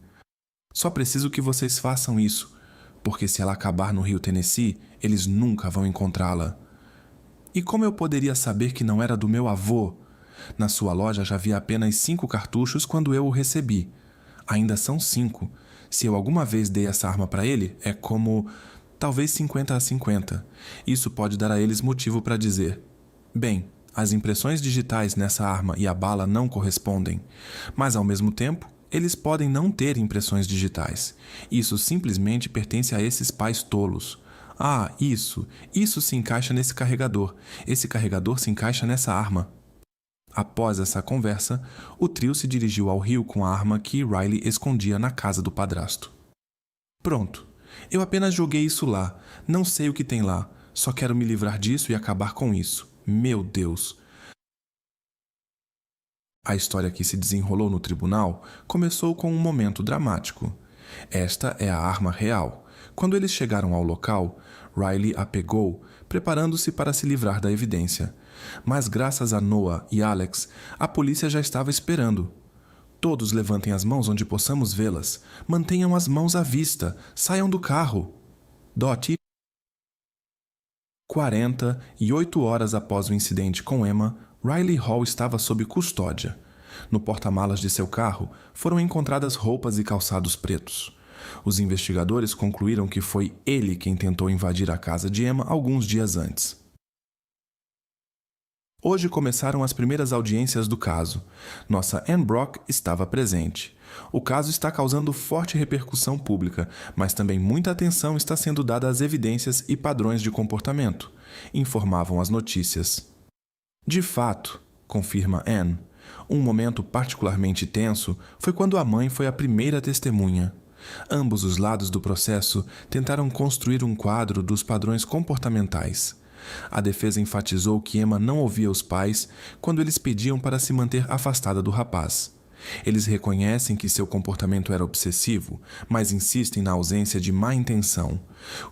Só preciso que vocês façam isso, porque se ela acabar no rio Tennessee, eles nunca vão encontrá-la. E como eu poderia saber que não era do meu avô? Na sua loja já havia apenas 5 cartuchos quando eu o recebi. Ainda são 5. Se eu alguma vez dei essa arma para ele, é como... talvez 50-50. Isso pode dar a eles motivo para dizer: bem, as impressões digitais nessa arma e a bala não correspondem. Mas, ao mesmo tempo, eles podem não ter impressões digitais. Isso simplesmente pertence a esses pais tolos. Ah, isso se encaixa nesse carregador. Esse carregador se encaixa nessa arma. Após essa conversa, o trio se dirigiu ao rio com a arma que Riley escondia na casa do padrasto. Pronto. Eu apenas joguei isso lá. Não sei o que tem lá. Só quero me livrar disso e acabar com isso. Meu Deus! A história que se desenrolou no tribunal começou com um momento dramático. Esta é a arma real. Quando eles chegaram ao local, Riley a pegou, preparando-se para se livrar da evidência. Mas graças a Noah e Alex, a polícia já estava esperando. Todos levantem as mãos onde possamos vê-las. Mantenham as mãos à vista. Saiam do carro. Dottie. 48 horas após o incidente com Emma, Riley Hall estava sob custódia. No porta-malas de seu carro foram encontradas roupas e calçados pretos. Os investigadores concluíram que foi ele quem tentou invadir a casa de Emma alguns dias antes. Hoje começaram as primeiras audiências do caso. Nossa Anne Brock estava presente. O caso está causando forte repercussão pública, mas também muita atenção está sendo dada às evidências e padrões de comportamento, informavam as notícias. De fato, confirma Anne, um momento particularmente tenso foi quando a mãe foi a primeira testemunha. Ambos os lados do processo tentaram construir um quadro dos padrões comportamentais. A defesa enfatizou que Emma não ouvia os pais quando eles pediam para se manter afastada do rapaz. Eles reconhecem que seu comportamento era obsessivo, mas insistem na ausência de má intenção.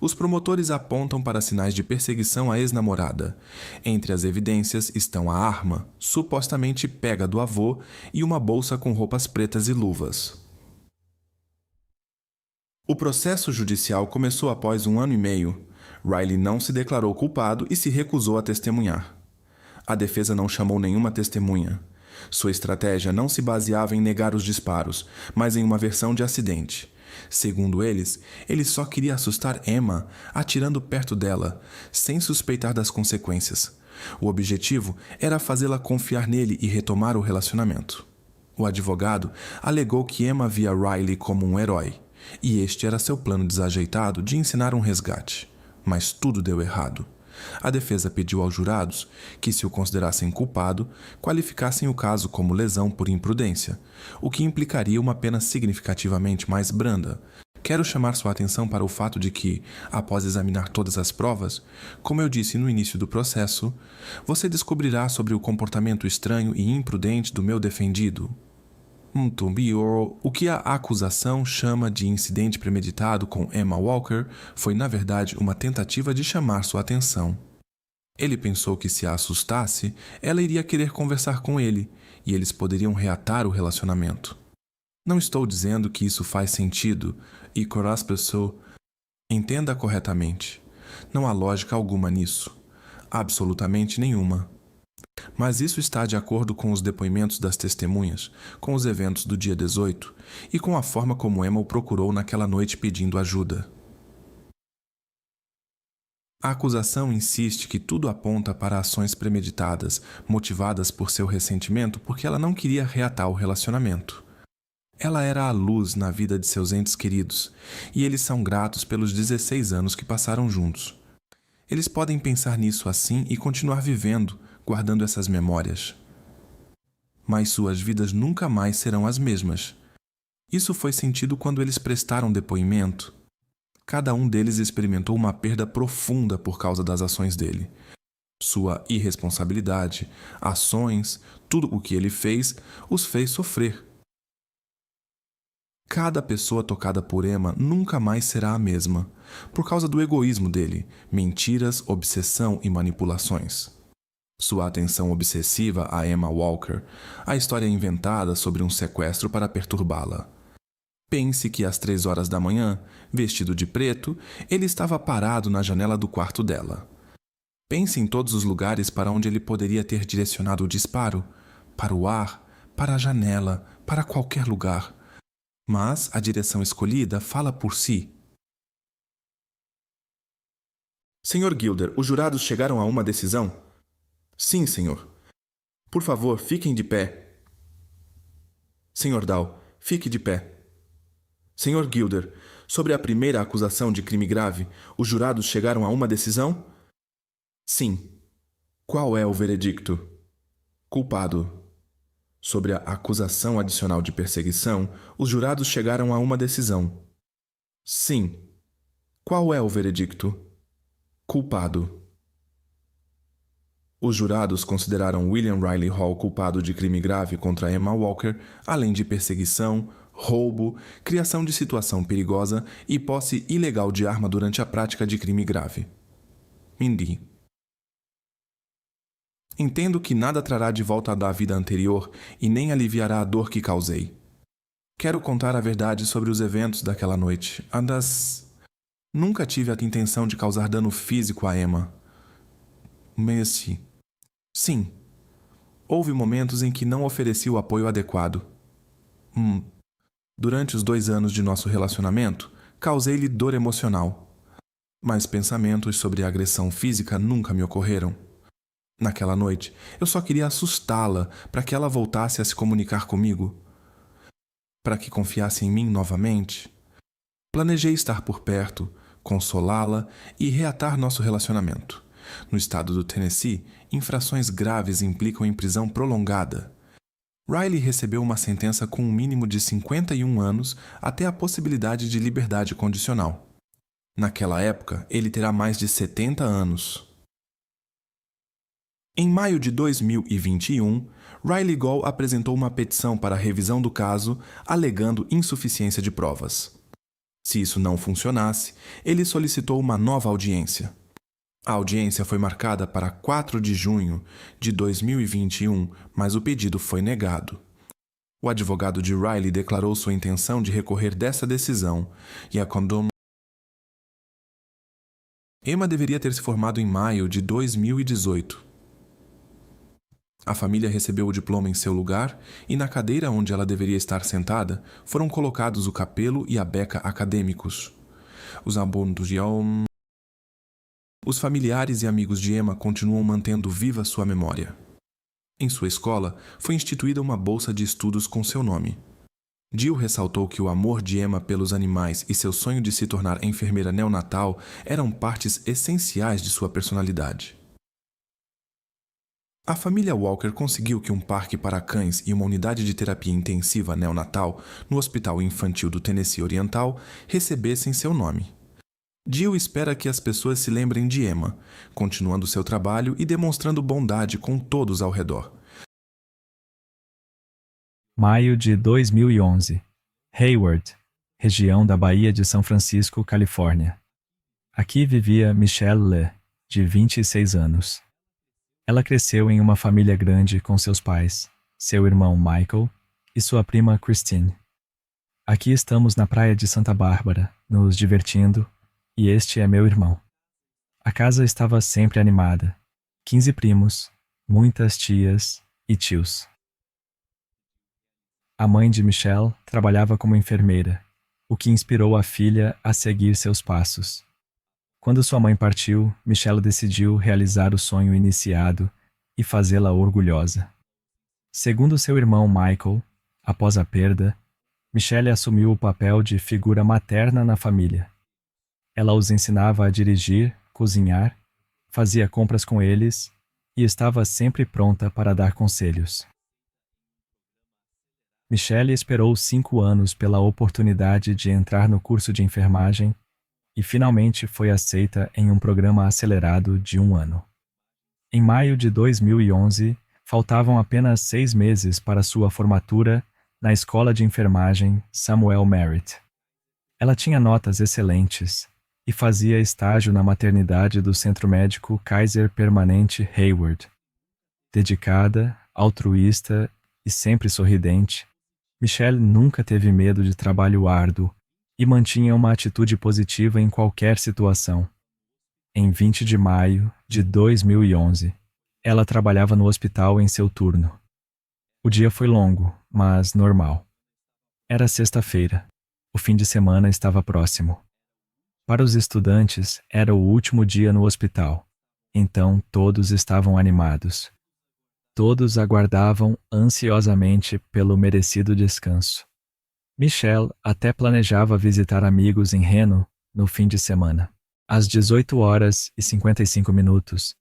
Os promotores apontam para sinais de perseguição à ex-namorada. Entre as evidências estão a arma, supostamente pega do avô, e uma bolsa com roupas pretas e luvas. O processo judicial começou após 1 ano e meio. Riley não se declarou culpado e se recusou a testemunhar. A defesa não chamou nenhuma testemunha. Sua estratégia não se baseava em negar os disparos, mas em uma versão de acidente. Segundo eles, ele só queria assustar Emma, atirando perto dela, sem suspeitar das consequências. O objetivo era fazê-la confiar nele e retomar o relacionamento. O advogado alegou que Emma via Riley como um herói, e este era seu plano desajeitado de ensinar um resgate. Mas tudo deu errado. A defesa pediu aos jurados que, se o considerassem culpado, qualificassem o caso como lesão por imprudência, o que implicaria uma pena significativamente mais branda. Quero chamar sua atenção para o fato de que, após examinar todas as provas, como eu disse no início do processo, você descobrirá sobre o comportamento estranho e imprudente do meu defendido. O que a acusação chama de incidente premeditado com Emma Walker foi, na verdade, uma tentativa de chamar sua atenção. Ele pensou que se a assustasse, ela iria querer conversar com ele e eles poderiam reatar o relacionamento. Não estou dizendo que isso faz sentido e Coraz Pessoa entenda corretamente. Não há lógica alguma nisso. Absolutamente nenhuma. Mas isso está de acordo com os depoimentos das testemunhas, com os eventos do dia 18 e com a forma como Emma o procurou naquela noite pedindo ajuda. A acusação insiste que tudo aponta para ações premeditadas, motivadas por seu ressentimento porque ela não queria reatar o relacionamento. Ela era a luz na vida de seus entes queridos, e eles são gratos pelos 16 anos que passaram juntos. Eles podem pensar nisso assim e continuar vivendo, guardando essas memórias. Mas suas vidas nunca mais serão as mesmas. Isso foi sentido quando eles prestaram depoimento. Cada um deles experimentou uma perda profunda por causa das ações dele. Sua irresponsabilidade, ações, tudo o que ele fez, os fez sofrer. Cada pessoa tocada por Emma nunca mais será a mesma, por causa do egoísmo dele, mentiras, obsessão e manipulações. Sua atenção obsessiva a Emma Walker, a história inventada sobre um sequestro para perturbá-la. Pense que às 3 horas da manhã, vestido de preto, ele estava parado na janela do quarto dela. Pense em todos os lugares para onde ele poderia ter direcionado o disparo, para o ar, para a janela, para qualquer lugar. Mas a direção escolhida fala por si. Senhor Gilder, os jurados chegaram a uma decisão? Sim, senhor. Por favor, fiquem de pé. Senhor Dahl, fique de pé. Senhor Gilder, sobre a primeira acusação de crime grave, os jurados chegaram a uma decisão? Sim. Qual é o veredicto? Culpado. Sobre a acusação adicional de perseguição, os jurados chegaram a uma decisão. Sim. Qual é o veredicto? Culpado. Os jurados consideraram William Riley Hall culpado de crime grave contra Emma Walker, além de perseguição, roubo, criação de situação perigosa e posse ilegal de arma durante a prática de crime grave. Mindy. Entendo que nada trará de volta da vida anterior e nem aliviará a dor que causei. Quero contar a verdade sobre os eventos daquela noite. Nunca tive a intenção de causar dano físico a Emma. Messi. Sim. Houve momentos em que não ofereci o apoio adequado. Durante os 2 anos de nosso relacionamento, causei-lhe dor emocional. Mas pensamentos sobre agressão física nunca me ocorreram. Naquela noite, eu só queria assustá-la para que ela voltasse a se comunicar comigo. Para que confiasse em mim novamente. Planejei estar por perto, consolá-la e reatar nosso relacionamento. No estado do Tennessee, infrações graves implicam em prisão prolongada. Riley recebeu uma sentença com um mínimo de 51 anos até a possibilidade de liberdade condicional. Naquela época, ele terá mais de 70 anos. Em maio de 2021, Riley Gall apresentou uma petição para a revisão do caso, alegando insuficiência de provas. Se isso não funcionasse, ele solicitou uma nova audiência. A audiência foi marcada para 4 de junho de 2021, mas o pedido foi negado. O advogado de Riley declarou sua intenção de recorrer dessa decisão e a condom. Emma deveria ter se formado em maio de 2018. A família recebeu o diploma em seu lugar e na cadeira onde ela deveria estar sentada foram colocados o capelo e a beca acadêmicos. Os familiares e amigos de Emma continuam mantendo viva sua memória. Em sua escola, foi instituída uma bolsa de estudos com seu nome. Jill ressaltou que o amor de Emma pelos animais e seu sonho de se tornar enfermeira neonatal eram partes essenciais de sua personalidade. A família Walker conseguiu que um parque para cães e uma unidade de terapia intensiva neonatal no Hospital Infantil do Tennessee Oriental recebessem seu nome. Jill espera que as pessoas se lembrem de Emma, continuando seu trabalho e demonstrando bondade com todos ao redor. Maio de 2011. Hayward, região da Baía de São Francisco, Califórnia. Aqui vivia Michelle Le, de 26 anos. Ela cresceu em uma família grande com seus pais, seu irmão Michael e sua prima Christine. Aqui estamos na praia de Santa Bárbara, nos divertindo, e este é meu irmão. A casa estava sempre animada. 15 primos, muitas tias e tios. A mãe de Michelle trabalhava como enfermeira, o que inspirou a filha a seguir seus passos. Quando sua mãe partiu, Michelle decidiu realizar o sonho iniciado e fazê-la orgulhosa. Segundo seu irmão Michael, após a perda, Michelle assumiu o papel de figura materna na família. Ela os ensinava a dirigir, cozinhar, fazia compras com eles e estava sempre pronta para dar conselhos. Michelle esperou 5 anos pela oportunidade de entrar no curso de enfermagem e finalmente foi aceita em um programa acelerado de 1 ano. Em maio de 2011, faltavam apenas 6 meses para sua formatura na Escola de Enfermagem Samuel Merritt. Ela tinha notas excelentes e fazia estágio na maternidade do Centro Médico Kaiser Permanente Hayward. Dedicada, altruísta e sempre sorridente, Michelle nunca teve medo de trabalho árduo e mantinha uma atitude positiva em qualquer situação. Em 20 de maio de 2011, ela trabalhava no hospital em seu turno. O dia foi longo, mas normal. Era sexta-feira. O fim de semana estava próximo. Para os estudantes, era o último dia no hospital, então todos estavam animados. Todos aguardavam ansiosamente pelo merecido descanso. Michelle até planejava visitar amigos em Reno no fim de semana. Às 18h55,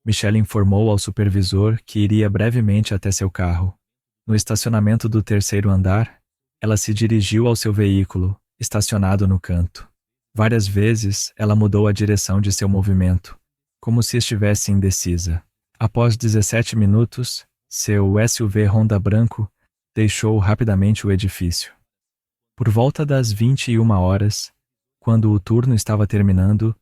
Michelle informou ao supervisor que iria brevemente até seu carro. No estacionamento do 3º andar, ela se dirigiu ao seu veículo, estacionado no canto. Várias vezes, ela mudou a direção de seu movimento, como se estivesse indecisa. Após 17 minutos, seu SUV Honda branco deixou rapidamente o edifício. Por volta das 21h, quando o turno estava terminando,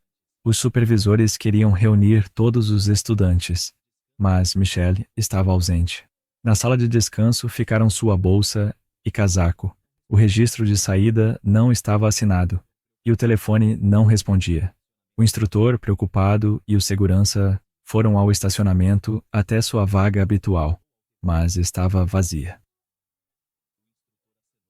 os supervisores queriam reunir todos os estudantes, mas Michelle estava ausente. Na sala de descanso ficaram sua bolsa e casaco. O registro de saída não estava assinado e o telefone não respondia. O instrutor, preocupado, e o segurança foram ao estacionamento até sua vaga habitual, mas estava vazia.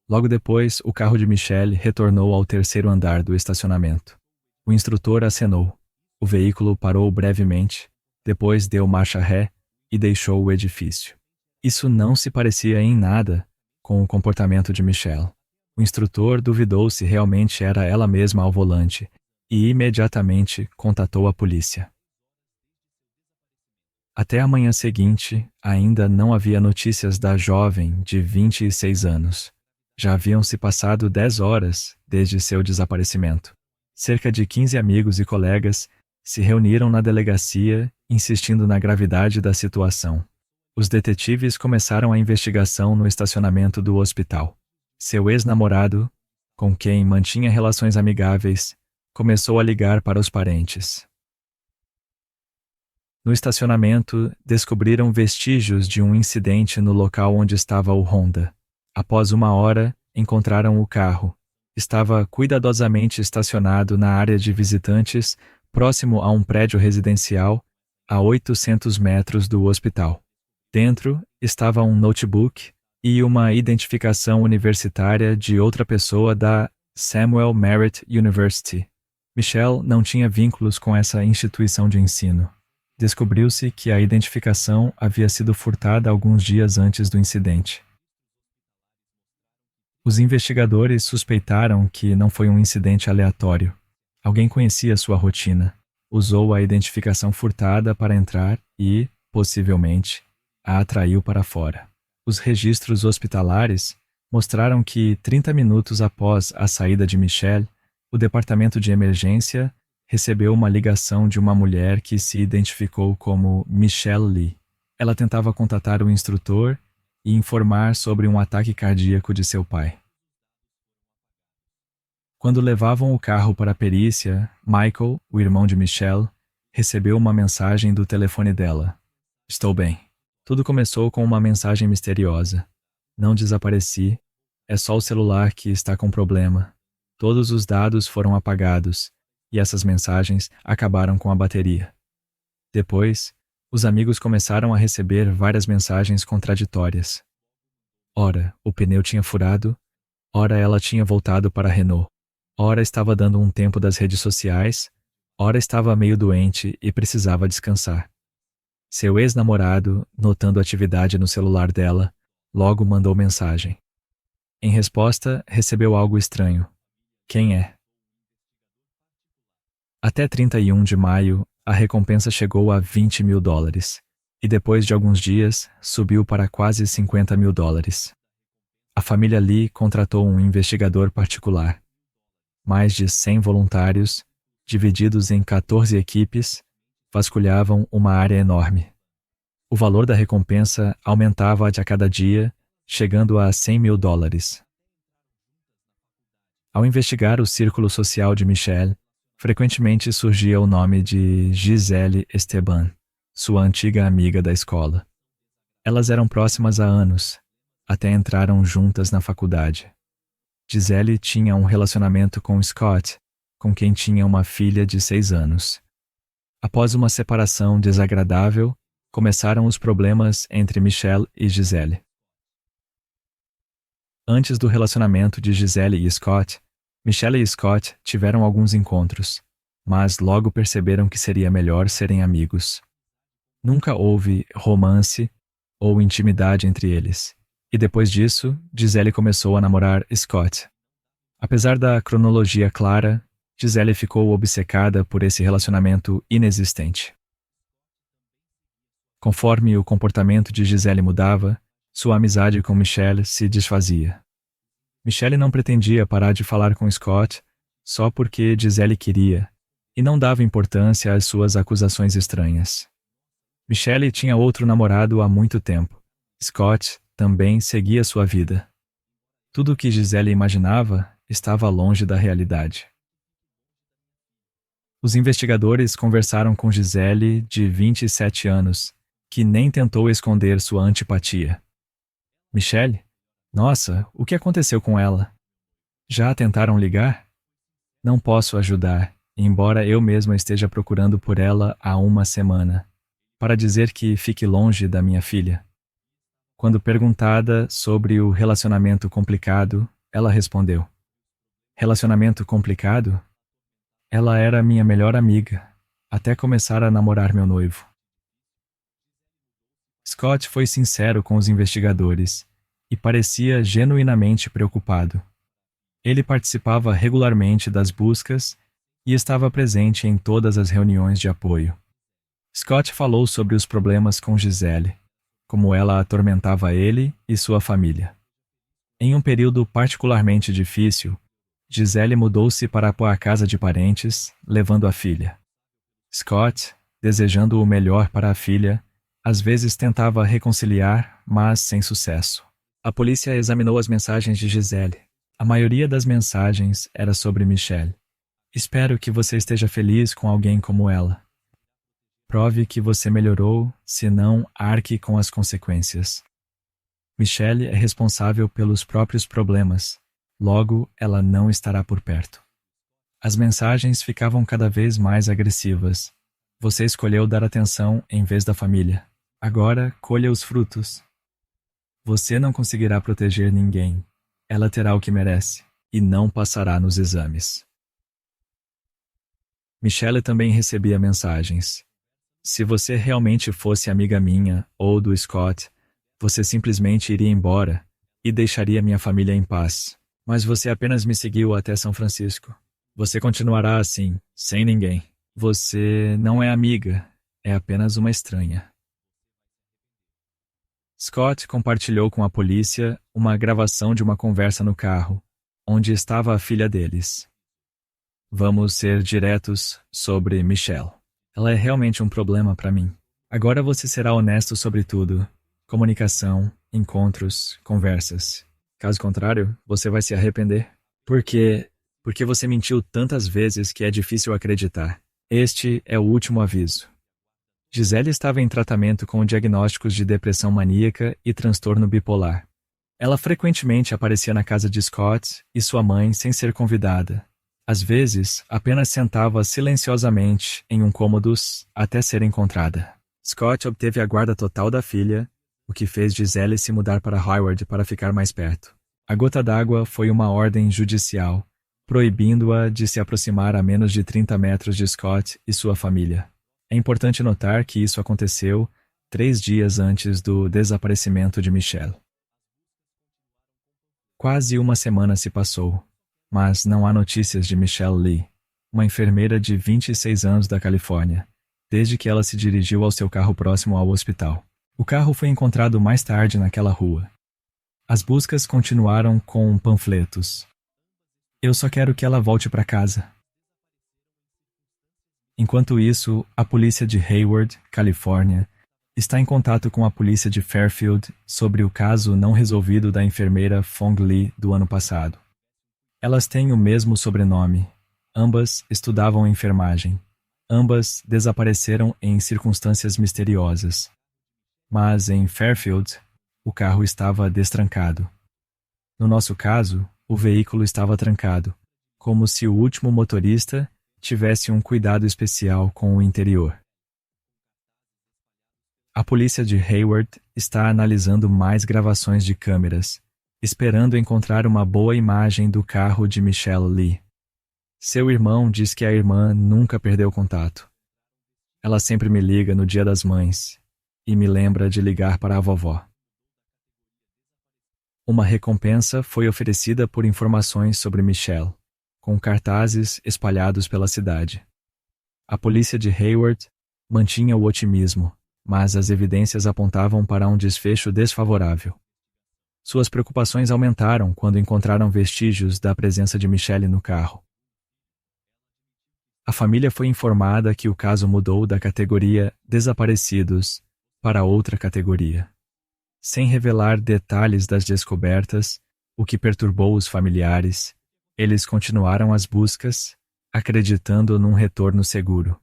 Logo depois, o carro de Michelle retornou ao 3º andar do estacionamento. O instrutor acenou. O veículo parou brevemente, depois deu marcha ré e deixou o edifício. Isso não se parecia em nada com o comportamento de Michelle. O instrutor duvidou se realmente era ela mesma ao volante e imediatamente contatou a polícia. Até a manhã seguinte, ainda não havia notícias da jovem de 26 anos. Já haviam se passado 10 horas desde seu desaparecimento. Cerca de 15 amigos e colegas se reuniram na delegacia, insistindo na gravidade da situação. Os detetives começaram a investigação no estacionamento do hospital. Seu ex-namorado, com quem mantinha relações amigáveis, começou a ligar para os parentes. No estacionamento, descobriram vestígios de um incidente no local onde estava o Honda. Após 1 hora, encontraram o carro. Estava cuidadosamente estacionado na área de visitantes, próximo a um prédio residencial, a 800 metros do hospital. Dentro estava um notebook e uma identificação universitária de outra pessoa da Samuel Merritt University. Michelle não tinha vínculos com essa instituição de ensino. Descobriu-se que a identificação havia sido furtada alguns dias antes do incidente. Os investigadores suspeitaram que não foi um incidente aleatório. Alguém conhecia sua rotina, usou a identificação furtada para entrar e, possivelmente, a atraiu para fora. Os registros hospitalares mostraram que 30 minutos após a saída de Michelle, o departamento de emergência recebeu uma ligação de uma mulher que se identificou como Michelle Lee. Ela tentava contatar o instrutor e informar sobre um ataque cardíaco de seu pai. Quando levavam o carro para a perícia, Michael, o irmão de Michelle, recebeu uma mensagem do telefone dela. Estou bem. Tudo começou com uma mensagem misteriosa. Não desapareci. É só o celular que está com problema. Todos os dados foram apagados e essas mensagens acabaram com a bateria. Depois, os amigos começaram a receber várias mensagens contraditórias. Ora, o pneu tinha furado. Ora, ela tinha voltado para a Renault. Ora, estava dando um tempo das redes sociais. Ora, estava meio doente e precisava descansar. Seu ex-namorado, notando a atividade no celular dela, logo mandou mensagem. Em resposta, recebeu algo estranho. Quem é? Até 31 de maio, a recompensa chegou a $20 mil, e depois de alguns dias, subiu para quase $50 mil. A família Lee contratou um investigador particular. Mais de 100 voluntários, divididos em 14 equipes, vasculhavam uma área enorme. O valor da recompensa aumentava a cada dia, chegando a $100 mil. Ao investigar o círculo social de Michelle, frequentemente surgia o nome de Gisele Esteban, sua antiga amiga da escola. Elas eram próximas há anos, até entraram juntas na faculdade. Gisele tinha um relacionamento com Scott, com quem tinha uma filha de 6 anos. Após uma separação desagradável, começaram os problemas entre Michelle e Gisele. Antes do relacionamento de Gisele e Scott, Michelle e Scott tiveram alguns encontros, mas logo perceberam que seria melhor serem amigos. Nunca houve romance ou intimidade entre eles, e depois disso, Gisele começou a namorar Scott. Apesar da cronologia clara, Gisele ficou obcecada por esse relacionamento inexistente. Conforme o comportamento de Gisele mudava, sua amizade com Michelle se desfazia. Michelle não pretendia parar de falar com Scott só porque Gisele queria, e não dava importância às suas acusações estranhas. Michelle tinha outro namorado há muito tempo. Scott também seguia sua vida. Tudo o que Gisele imaginava estava longe da realidade. Os investigadores conversaram com Gisele, de 27 anos, que nem tentou esconder sua antipatia. Michelle? Nossa, o que aconteceu com ela? Já tentaram ligar? Não posso ajudar, embora eu mesma esteja procurando por ela há uma semana, para dizer que fique longe da minha filha. Quando perguntada sobre o relacionamento complicado, ela respondeu: Relacionamento complicado? Ela era minha melhor amiga, até começar a namorar meu noivo. Scott foi sincero com os investigadores e parecia genuinamente preocupado. Ele participava regularmente das buscas e estava presente em todas as reuniões de apoio. Scott falou sobre os problemas com Gisele, como ela atormentava ele e sua família. Em um período particularmente difícil, Gisele mudou-se para a casa de parentes, levando a filha. Scott, desejando o melhor para a filha, às vezes tentava reconciliar, mas sem sucesso. A polícia examinou as mensagens de Gisele. A maioria das mensagens era sobre Michelle. Espero que você esteja feliz com alguém como ela. Prove que você melhorou, senão arque com as consequências. Michelle é responsável pelos próprios problemas. Logo, ela não estará por perto. As mensagens ficavam cada vez mais agressivas. Você escolheu dar atenção em vez da família. Agora, colha os frutos. Você não conseguirá proteger ninguém. Ela terá o que merece e não passará nos exames. Michelle também recebia mensagens. Se você realmente fosse amiga minha ou do Scott, você simplesmente iria embora e deixaria minha família em paz. Mas você apenas me seguiu até São Francisco. Você continuará assim, sem ninguém. Você não é amiga, é apenas uma estranha. Scott compartilhou com a polícia uma gravação de uma conversa no carro, onde estava a filha deles. Vamos ser diretos sobre Michelle. Ela é realmente um problema para mim. Agora você será honesto sobre tudo. Comunicação, encontros, conversas. Caso contrário, você vai se arrepender. Porque você mentiu tantas vezes que é difícil acreditar. Este é o último aviso. Gisele estava em tratamento com diagnósticos de depressão maníaca e transtorno bipolar. Ela frequentemente aparecia na casa de Scott e sua mãe sem ser convidada. Às vezes, apenas sentava silenciosamente em um cômodo até ser encontrada. Scott obteve a guarda total da filha, o que fez Gisele se mudar para Hayward para ficar mais perto. A gota d'água foi uma ordem judicial, proibindo-a de se aproximar a menos de 30 metros de Scott e sua família. É importante notar que isso aconteceu 3 dias antes do desaparecimento de Michelle. Quase uma semana se passou, mas não há notícias de Michelle Lee, uma enfermeira de 26 anos da Califórnia, desde que ela se dirigiu ao seu carro próximo ao hospital. O carro foi encontrado mais tarde naquela rua. As buscas continuaram com panfletos. Eu só quero que ela volte para casa. Enquanto isso, a polícia de Hayward, Califórnia, está em contato com a polícia de Fairfield sobre o caso não resolvido da enfermeira Fong Lee do ano passado. Elas têm o mesmo sobrenome. Ambas estudavam enfermagem. Ambas desapareceram em circunstâncias misteriosas. Mas em Fairfield, o carro estava destrancado. No nosso caso, o veículo estava trancado, como se o último motorista tivesse um cuidado especial com o interior. A polícia de Hayward está analisando mais gravações de câmeras, esperando encontrar uma boa imagem do carro de Michelle Lee. Seu irmão diz que a irmã nunca perdeu contato. Ela sempre me liga no Dia das Mães e me lembra de ligar para a vovó. Uma recompensa foi oferecida por informações sobre Michelle, com cartazes espalhados pela cidade. A polícia de Hayward mantinha o otimismo, mas as evidências apontavam para um desfecho desfavorável. Suas preocupações aumentaram quando encontraram vestígios da presença de Michelle no carro. A família foi informada que o caso mudou da categoria desaparecidos para outra categoria. Sem revelar detalhes das descobertas, o que perturbou os familiares, eles continuaram as buscas, acreditando num retorno seguro.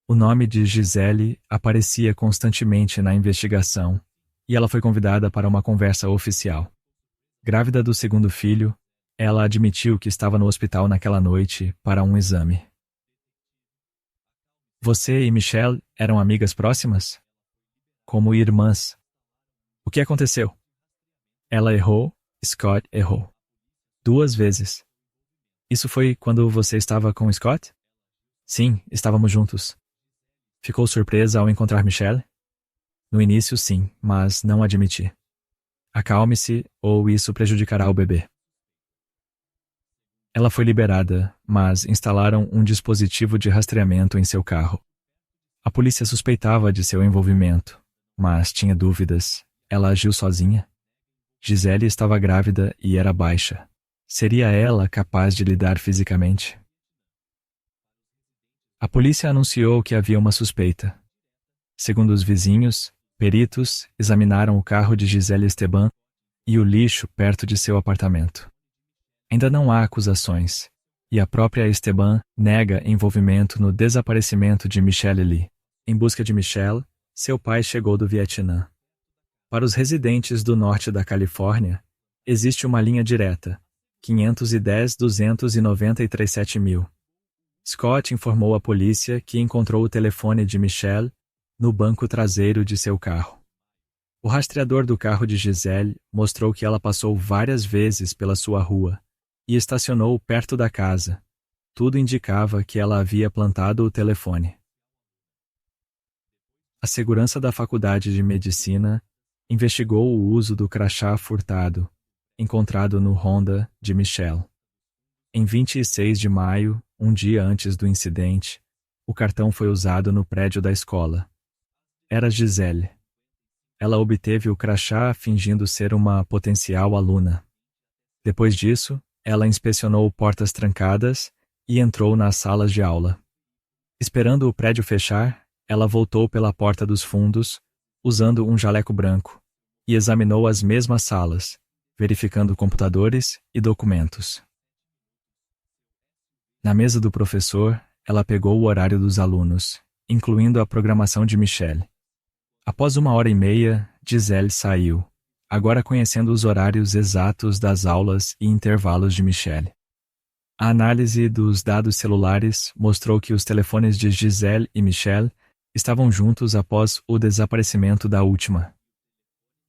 O nome de Gisele aparecia constantemente na investigação e ela foi convidada para uma conversa oficial. Grávida do segundo filho, ela admitiu que estava no hospital naquela noite para um exame. Você e Michelle eram amigas próximas? Como irmãs. O que aconteceu? Ela errou, Scott errou. 2 vezes. Isso foi quando você estava com Scott? Sim, estávamos juntos. Ficou surpresa ao encontrar Michelle? No início, sim, mas não admiti. Acalme-se ou isso prejudicará o bebê. Ela foi liberada, mas instalaram um dispositivo de rastreamento em seu carro. A polícia suspeitava de seu envolvimento, mas tinha dúvidas. Ela agiu sozinha? Gisele estava grávida e era baixa. Seria ela capaz de lidar fisicamente? A polícia anunciou que havia uma suspeita. Segundo os vizinhos, peritos examinaram o carro de Gisele Esteban e o lixo perto de seu apartamento. Ainda não há acusações, e a própria Esteban nega envolvimento no desaparecimento de Michelle Lee. Em busca de Michelle, seu pai chegou do Vietnã. Para os residentes do norte da Califórnia, existe uma linha direta, 510-293-7000. Scott informou à polícia que encontrou o telefone de Michelle no banco traseiro de seu carro. O rastreador do carro de Gisele mostrou que ela passou várias vezes pela sua rua e estacionou perto da casa. Tudo indicava que ela havia plantado o telefone. A segurança da Faculdade de Medicina investigou o uso do crachá furtado, encontrado no Honda de Michelle. Em 26 de maio, um dia antes do incidente, o cartão foi usado no prédio da escola. Era Gisele. Ela obteve o crachá fingindo ser uma potencial aluna. Depois disso, ela inspecionou portas trancadas e entrou nas salas de aula. Esperando o prédio fechar, ela voltou pela porta dos fundos, usando um jaleco branco, e examinou as mesmas salas, verificando computadores e documentos. Na mesa do professor, ela pegou o horário dos alunos incluindo a programação de Michelle. Após 1h30, Gisele saiu, agora conhecendo os horários exatos das aulas e intervalos de Michelle. A análise dos dados celulares mostrou que os telefones de Gisele e Michelle estavam juntos após o desaparecimento da última.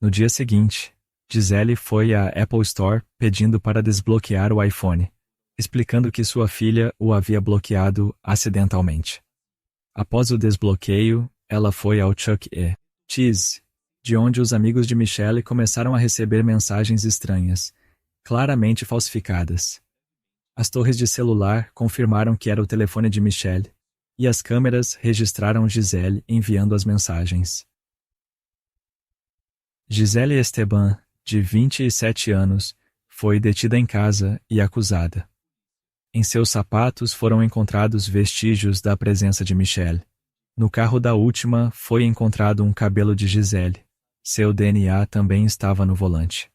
No dia seguinte, Gisele foi à Apple Store pedindo para desbloquear o iPhone, explicando que sua filha o havia bloqueado acidentalmente. Após o desbloqueio, ela foi ao Chuck E. Cheese, de onde os amigos de Michelle começaram a receber mensagens estranhas, claramente falsificadas. As torres de celular confirmaram que era o telefone de Michelle, e as câmeras registraram Gisele enviando as mensagens. Gisele Esteban, de 27 anos, foi detida em casa e acusada. Em seus sapatos foram encontrados vestígios da presença de Michelle. No carro da última foi encontrado um cabelo de Gisele. Seu DNA também estava no volante.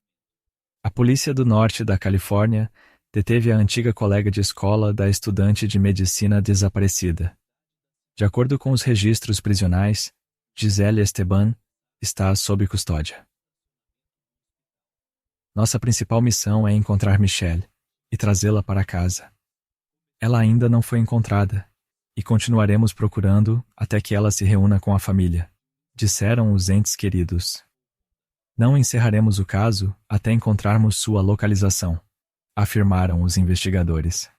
A polícia do norte da Califórnia deteve a antiga colega de escola da estudante de medicina desaparecida. De acordo com os registros prisionais, Gisele Esteban está sob custódia. Nossa principal missão é encontrar Michelle e trazê-la para casa. Ela ainda não foi encontrada e continuaremos procurando até que ela se reúna com a família, disseram os entes queridos. Não encerraremos o caso até encontrarmos sua localização, afirmaram os investigadores.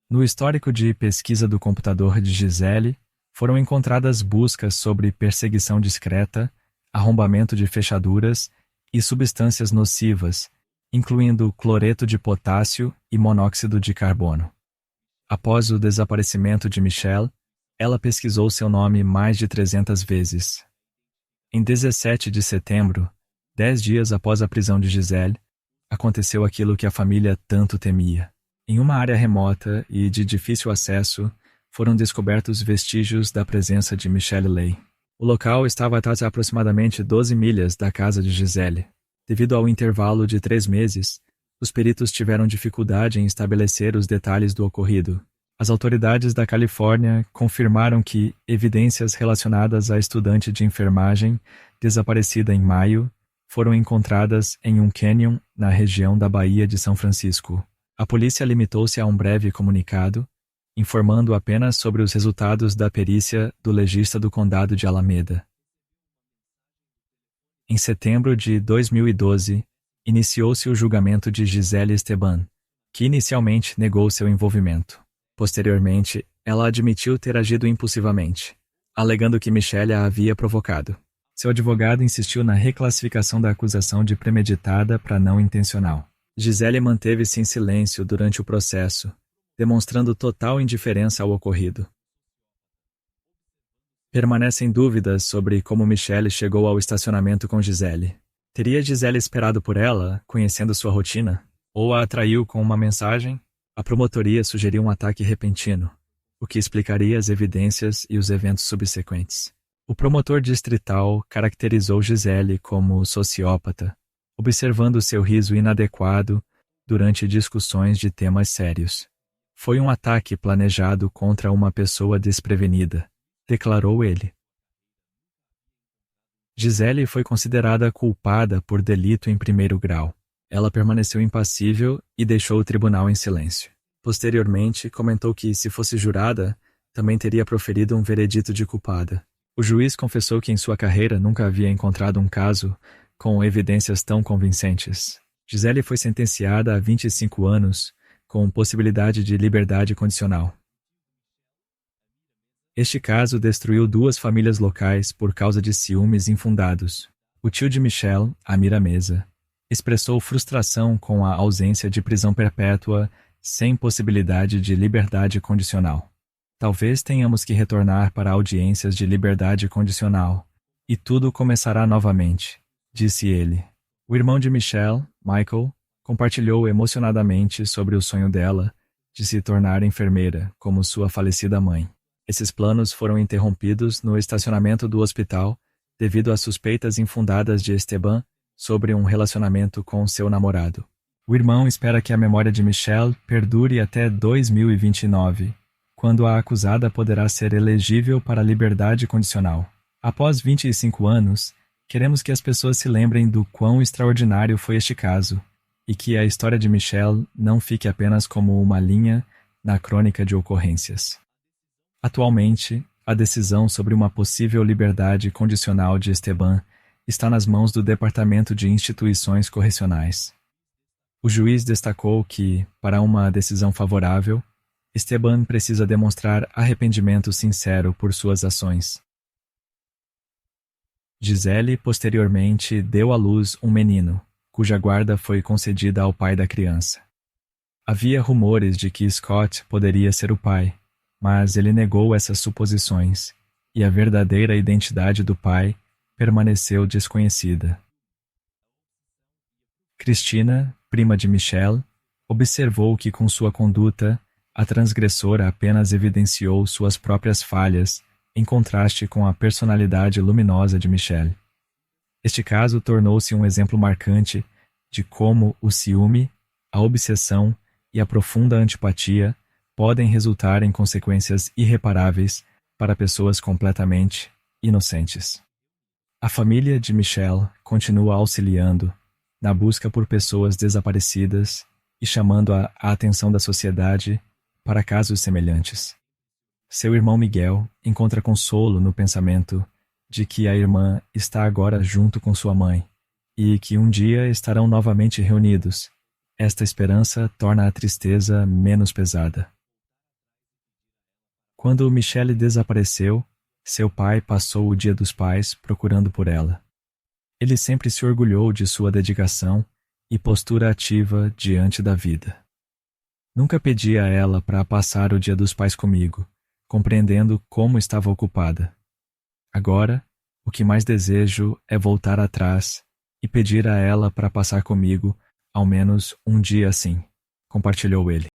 No histórico de pesquisa do computador de Gisele, foram encontradas buscas sobre perseguição discreta, arrombamento de fechaduras e substâncias nocivas, incluindo cloreto de potássio e monóxido de carbono. Após o desaparecimento de Michelle, ela pesquisou seu nome mais de 300 vezes. Em 17 de setembro, 10 dias após a prisão de Gisele, aconteceu aquilo que a família tanto temia. Em uma área remota e de difícil acesso, foram descobertos vestígios da presença de Michelle Lay. O local estava a aproximadamente 12 milhas da casa de Gisele. Devido ao intervalo de 3 meses, os peritos tiveram dificuldade em estabelecer os detalhes do ocorrido. As autoridades da Califórnia confirmaram que evidências relacionadas à estudante de enfermagem desaparecida em maio foram encontradas em um cânion na região da Baía de São Francisco. A polícia limitou-se a um breve comunicado, informando apenas sobre os resultados da perícia do legista do condado de Alameda. Em setembro de 2012, iniciou-se o julgamento de Gisele Esteban, que inicialmente negou seu envolvimento. Posteriormente, ela admitiu ter agido impulsivamente, alegando que Michelle a havia provocado. Seu advogado insistiu na reclassificação da acusação de premeditada para não intencional. Gisele manteve-se em silêncio durante o processo, demonstrando total indiferença ao ocorrido. Permanecem dúvidas sobre como Michelle chegou ao estacionamento com Gisele. Teria Gisele esperado por ela, conhecendo sua rotina? Ou a atraiu com uma mensagem? A promotoria sugeriu um ataque repentino, o que explicaria as evidências e os eventos subsequentes. O promotor distrital caracterizou Gisele como sociópata, observando seu riso inadequado durante discussões de temas sérios. Foi um ataque planejado contra uma pessoa desprevenida, declarou ele. Gisele foi considerada culpada por delito em primeiro grau. Ela permaneceu impassível e deixou o tribunal em silêncio. Posteriormente, comentou que, se fosse jurada, também teria proferido um veredito de culpada. O juiz confessou que em sua carreira nunca havia encontrado um caso com evidências tão convincentes. Gisele foi sentenciada a 25 anos, com possibilidade de liberdade condicional. Este caso destruiu 2 famílias locais por causa de ciúmes infundados. O tio de Michelle, Amir Meza, expressou frustração com a ausência de prisão perpétua sem possibilidade de liberdade condicional. Talvez tenhamos que retornar para audiências de liberdade condicional, e tudo começará novamente, disse ele. O irmão de Michelle, Michael, compartilhou emocionadamente sobre o sonho dela de se tornar enfermeira, como sua falecida mãe. Esses planos foram interrompidos no estacionamento do hospital devido a suspeitas infundadas de Esteban sobre um relacionamento com seu namorado. O irmão espera que a memória de Michelle perdure até 2029, quando a acusada poderá ser elegível para a liberdade condicional. Após 25 anos, queremos que as pessoas se lembrem do quão extraordinário foi este caso e que a história de Michelle não fique apenas como uma linha na crônica de ocorrências. Atualmente, a decisão sobre uma possível liberdade condicional de Esteban está nas mãos do Departamento de Instituições Correcionais. O juiz destacou que, para uma decisão favorável, Esteban precisa demonstrar arrependimento sincero por suas ações. Gisele posteriormente deu à luz um menino, cuja guarda foi concedida ao pai da criança. Havia rumores de que Scott poderia ser o pai, mas ele negou essas suposições, e a verdadeira identidade do pai permaneceu desconhecida. Cristina, prima de Michelle, observou que com sua conduta, a transgressora apenas evidenciou suas próprias falhas em contraste com a personalidade luminosa de Michelle. Este caso tornou-se um exemplo marcante de como o ciúme, a obsessão e a profunda antipatia podem resultar em consequências irreparáveis para pessoas completamente inocentes. A família de Michelle continua auxiliando na busca por pessoas desaparecidas e chamando a atenção da sociedade para casos semelhantes. Seu irmão Miguel encontra consolo no pensamento de que a irmã está agora junto com sua mãe e que um dia estarão novamente reunidos. Esta esperança torna a tristeza menos pesada. Quando Michelle desapareceu, seu pai passou o Dia dos Pais procurando por ela. Ele sempre se orgulhou de sua dedicação e postura ativa diante da vida. Nunca pedi a ela para passar o Dia dos Pais comigo, compreendendo como estava ocupada. Agora, o que mais desejo é voltar atrás e pedir a ela para passar comigo ao menos um dia assim, compartilhou ele.